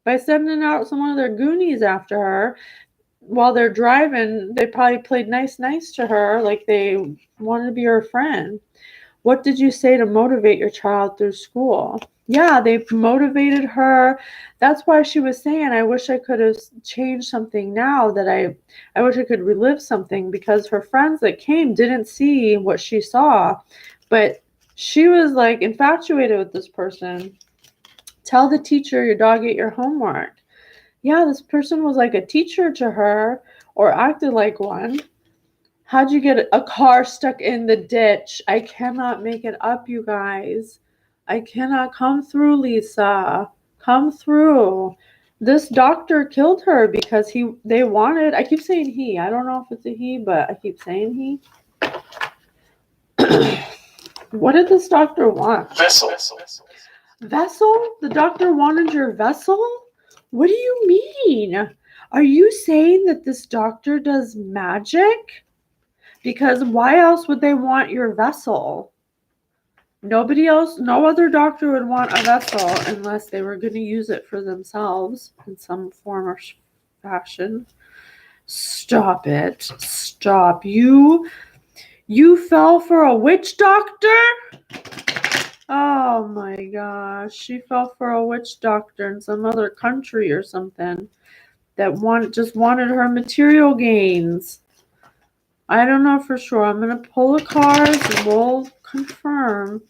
by sending out some of their goonies after her. While they're driving, they probably played nice to her, like they wanted to be her friend. What did you say to motivate your child through school? Yeah, they motivated her. That's why she was saying, I wish I could have changed something now, that I wish I could relive something, because her friends that came didn't see what she saw. But she was like infatuated with this person. Tell the teacher your dog ate your homework. Yeah, this person was like a teacher to her, or acted like one. How'd you get a car stuck in the ditch? I cannot make it up, you guys. I cannot. Come through, Lisa. Come through. This doctor killed her because they wanted, I keep saying he. I don't know if it's a he, but I keep saying he. What did this doctor want? Vessel. Vessel? The doctor wanted your vessel? What do you mean? Are you saying that this doctor does magic? Because why else would they want your vessel? Nobody else, no other doctor would want a vessel unless they were going to use it for themselves in some form or fashion. Stop it. Stop. You fell for a witch doctor? Oh my gosh. She fell for a witch doctor in some other country or something that just wanted her material gains. I don't know for sure. I'm going to pull the cards and we'll confirm.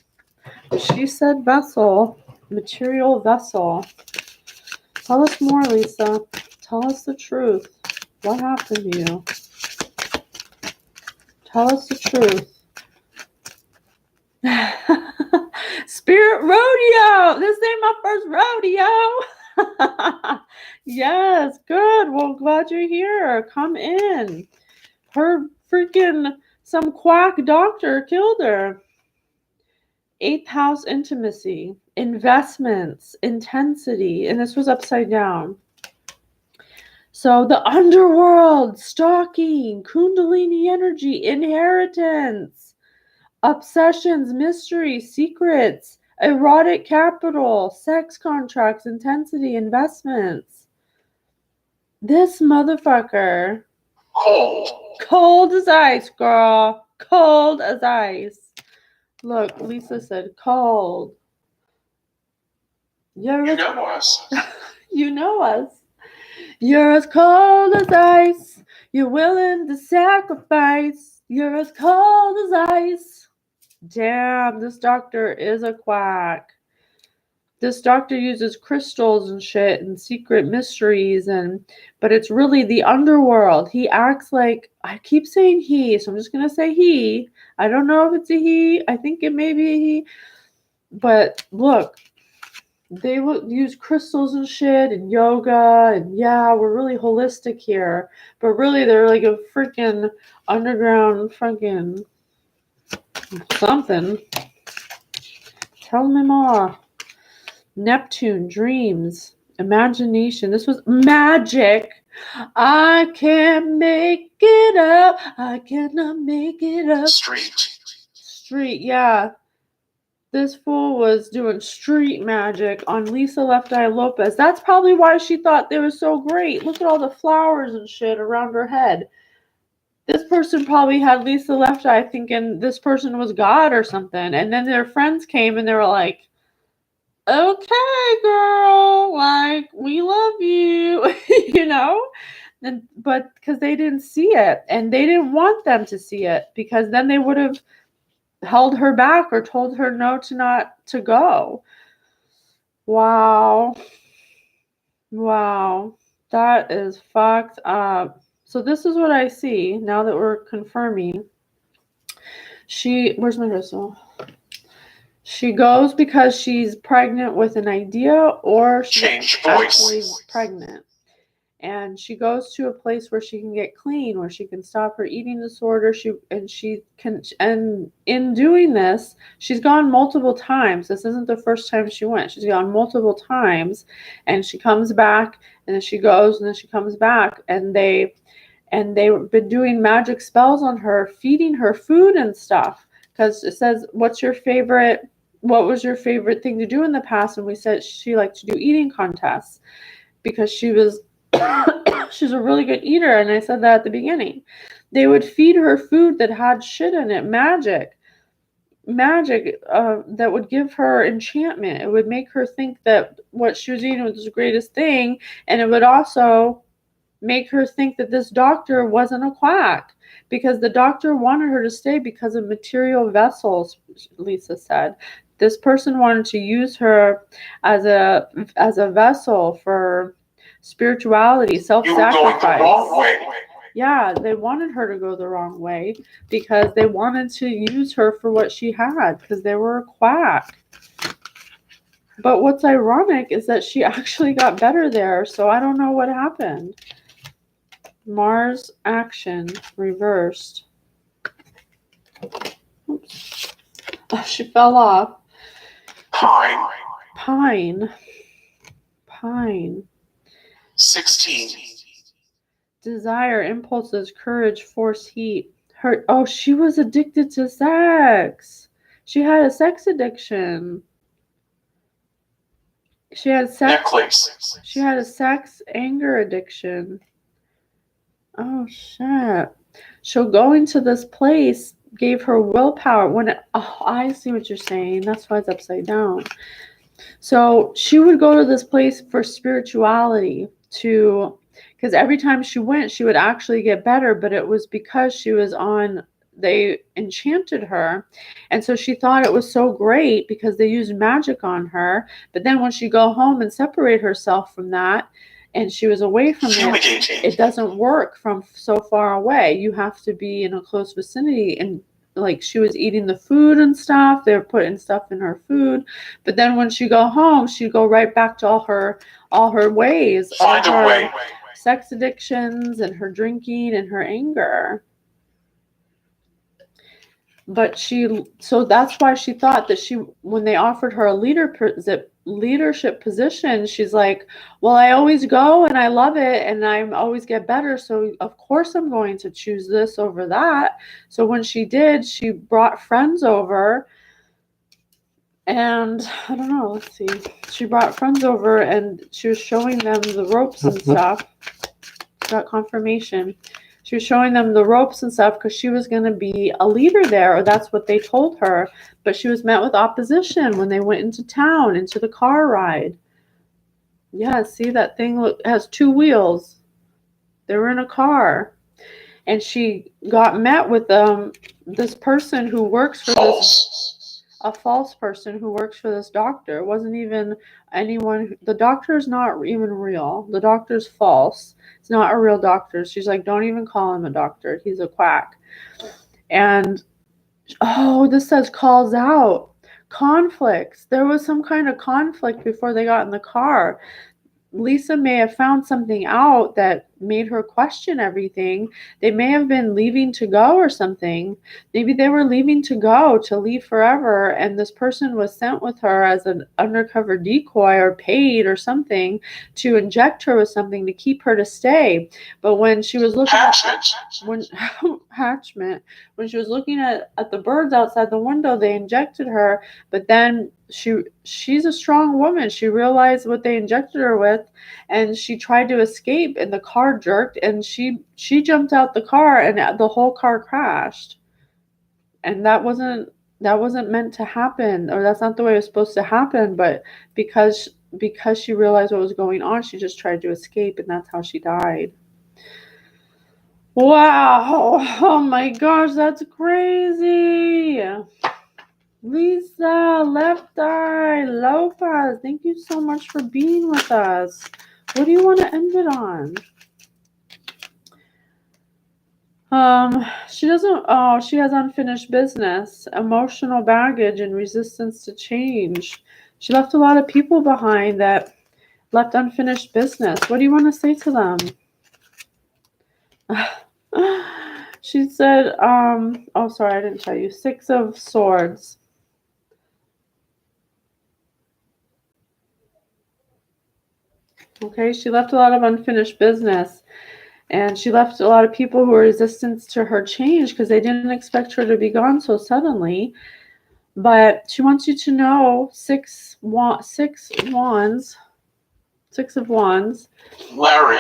She said vessel. Material vessel. Tell us more, Lisa. Tell us the truth. What happened to you? Tell us the truth. Spirit rodeo. This ain't my first rodeo. Yes, good. Well, glad you're here. Come in. Her freaking, some quack doctor killed her. 8th house intimacy, investments, intensity, and this was upside down. So the underworld, stalking, kundalini energy, inheritance, obsessions, mystery, secrets, erotic capital, sex contracts, intensity, investments. This motherfucker, cold as ice, girl, cold as ice. Look, Lisa said cold. You know us. You know us. You're as cold as ice. You're willing to sacrifice. You're as cold as ice. Damn, this doctor is a quack. This doctor uses crystals and shit and secret mysteries, but it's really the underworld. He acts like, I keep saying he, so I'm just going to say he. I don't know if it's a he. I think it may be a he. But look, they will use crystals and shit and yoga, and yeah, we're really holistic here. But really, they're like a freaking underground fucking something. Tell me more. Neptune, dreams, imagination. This was magic. I can't make it up. I cannot make it up. Street, yeah. This fool was doing street magic on Lisa Left Eye Lopes. That's probably why she thought they were so great. Look at all the flowers and shit around her head. This person probably had Lisa Left Eye thinking this person was God or something. And then their friends came and they were like, okay, girl, like, we love you, you know? But because they didn't see it, and they didn't want them to see it, because then they would have held her back or told her not to go. Wow. That is fucked up. So this is what I see now that we're confirming. Where's my crystal? She goes because she's pregnant with an idea, or she's actually pregnant. And she goes to a place where she can get clean, where she can stop her eating disorder. And in doing this, she's gone multiple times. This isn't the first time she went. She's gone multiple times, and she comes back, and then she goes, and then she comes back, and they've been doing magic spells on her, feeding her food and stuff. Because it says, what was your favorite thing to do in the past? And we said she liked to do eating contests because she's a really good eater. And I said that at the beginning. They would feed her food that had shit in it, magic that would give her enchantment. It would make her think that what she was eating was the greatest thing, and it would also make her think that this doctor wasn't a quack, because the doctor wanted her to stay because of material vessels. Lisa said this person wanted to use her as a vessel for spirituality, self-sacrifice. Yeah, they wanted her to go the wrong way because they wanted to use her for what she had, because they were a quack. But what's ironic is that she actually got better there, so I don't know what happened. Mars action reversed. Oops. Oh, she fell off. Pine. 16. Desire, impulses, courage, force, heat. She was addicted to sex. She had a sex addiction. She had a sex anger addiction. Oh shit. So going to this place gave her willpower. I see what you're saying. That's why it's upside down. So she would go to this place for spirituality, because every time she went, she would actually get better, but it was because they enchanted her. And so she thought it was so great because they used magic on her. But then when she go home and separate herself from that, and she was away from it doesn't work from so far away. You have to be in a close vicinity. And like, she was eating the food and stuff. They were putting stuff in her food. But then when she go home, she'd go right back to all her ways, all her sex addictions and her drinking and her anger. But so that's why she thought that when they offered her a leadership position, she's like, well, I always go and I love it and I always get better, so of course I'm going to choose this over that. So when she did, she brought friends over, and I don't know, let's see, she brought friends over and she was showing them the ropes and stuff. Got confirmation. She was showing them the ropes and stuff because she was going to be a leader there, or that's what they told her. But she was met with opposition when they went into town, into the car ride. Yeah, see, that thing has 2 wheels. They were in a car. And she got met with this person who works for a false person who works for this doctor. It wasn't even anyone. The doctor's not even real. The doctor's false. It's not a real doctor. She's like, don't even call him a doctor. He's a quack. And, this says calls out. Conflicts. There was some kind of conflict before they got in the car. Lisa may have found something out that made her question everything. They may have been leaving to go or something. Maybe they were leaving to go, to leave forever, and this person was sent with her as an undercover decoy or paid or something to inject her with something to keep her to stay. But when she was looking when she was looking at the birds outside the window, they injected her, but then she's a strong woman. She realized what they injected her with, and she tried to escape, and the car jerked, and she jumped out the car, and the whole car crashed. And that wasn't meant to happen, or that's not the way it was supposed to happen. But because she realized what was going on, she just tried to escape, and that's how she died. Wow. Oh my gosh, that's crazy. Lisa, Left Eye, Lopes, thank you so much for being with us. What do you want to end it on? She doesn't, she has unfinished business, emotional baggage, and resistance to change. She left a lot of people behind that left unfinished business. What do you want to say to them? She said, oh, sorry, I didn't tell you. 6 of Swords. Okay, she left a lot of unfinished business. And she left a lot of people who were resistant to her change because they didn't expect her to be gone so suddenly. But she wants you to know 6 wands, 6 of wands. Larry.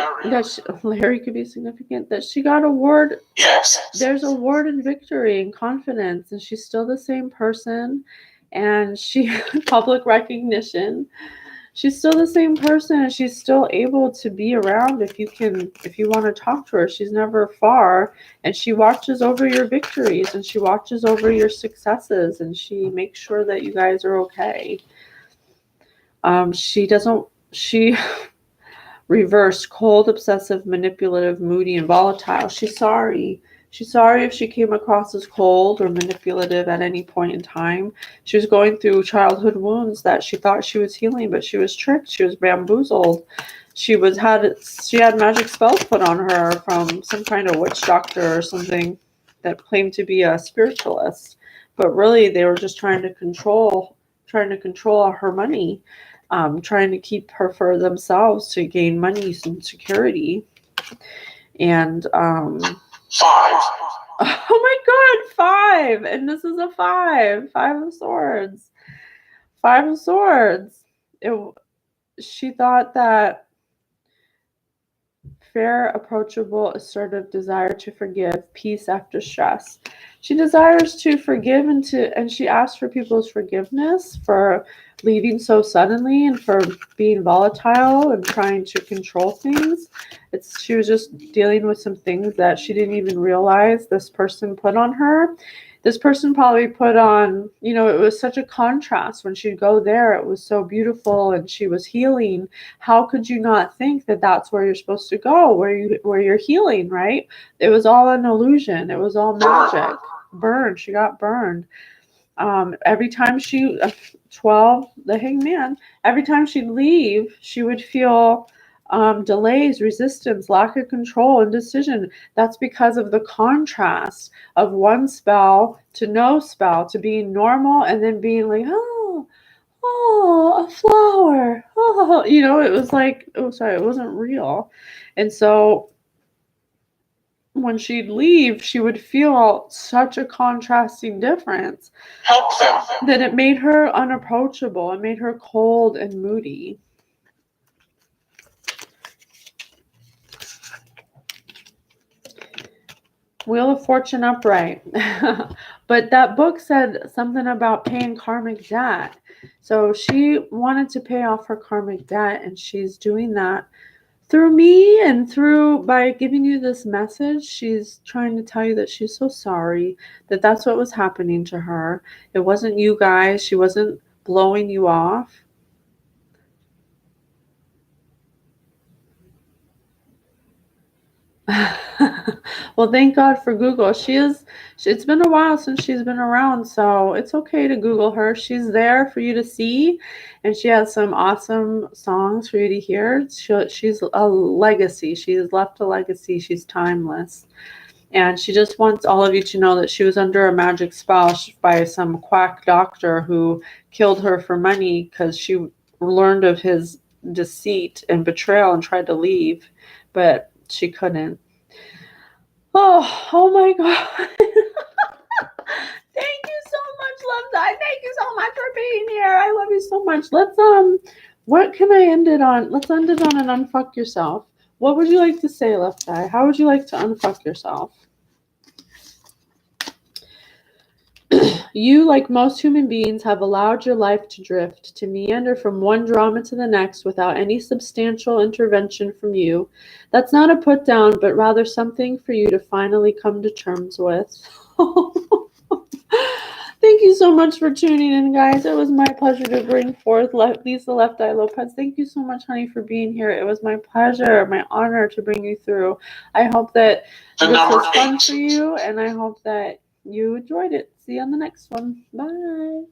Larry could be significant. That she got a word. Yes. There's a word in victory and confidence, and she's still the same person. And she public recognition. She's still the same person, and she's still able to be around if you want to talk to her. She's never far, and she watches over your victories, and she watches over your successes, and she makes sure that you guys are okay. She reversed, cold, obsessive, manipulative, moody, and volatile. She's sorry. She's sorry if she came across as cold or manipulative at any point in time. She was going through childhood wounds that she thought she was healing, but she was tricked. She was bamboozled. She had magic spells put on her from some kind of witch doctor or something that claimed to be a spiritualist. But really, they were just trying to control her money, trying to keep her for themselves to gain money and security. And 5. oh my God, 5! And this is a 5. 5 of Swords. 5 of Swords. She thought that fair, approachable, assertive desire to forgive, peace after stress. She desires to forgive and she asked for people's forgiveness for leaving so suddenly and for being volatile and trying to control things. She was just dealing with some things that she didn't even realize this person put on her. This person probably put on, it was such a contrast. When she'd go there, it was so beautiful and she was healing. How could you not think that that's where you're supposed to go, where you're healing, right? It was all an illusion. It was all magic. Burned. She got burned. Every time 12, the hangman, every time she'd leave, she would feel delays, resistance, lack of control, indecision. That's because of the contrast of one spell to no spell, to being normal and then being like, oh, a flower. Oh, it was like, oh, sorry, it wasn't real. And so when she'd leave, she would feel such a contrasting difference. Help them. That it made her unapproachable. It made her cold and moody. Wheel of Fortune upright. But that book said something about paying karmic debt. So she wanted to pay off her karmic debt, and she's doing that through me and by giving you this message. She's trying to tell you that she's so sorry, that that's what was happening to her. It wasn't you guys. She wasn't blowing you off. Well, thank God for Google. It's been a while since she's been around, so it's okay to Google her. She's there for you to see, and she has some awesome songs for you to hear. She's a legacy. She has left a legacy. She's timeless. And she just wants all of you to know that she was under a magic spell by some quack doctor who killed her for money because she learned of his deceit and betrayal and tried to leave, but she couldn't. Oh my God. Thank you so much, Love Die. Thank you so much for being here. I love you so much. What can I end it on? Let's end it on an unfuck yourself. What would you like to say, Left Eye? How would you like to unfuck yourself? You, like most human beings, have allowed your life to drift, to meander from one drama to the next without any substantial intervention from you. That's not a put down, but rather something for you to finally come to terms with. Thank you so much for tuning in, guys. It was my pleasure to bring forth Lisa Left Eye Lopez. Thank you so much, honey, for being here. It was my pleasure, my honor to bring you through. I hope that The this number was fun 8. for you, and I hope that you enjoyed it. See you on the next one. Bye.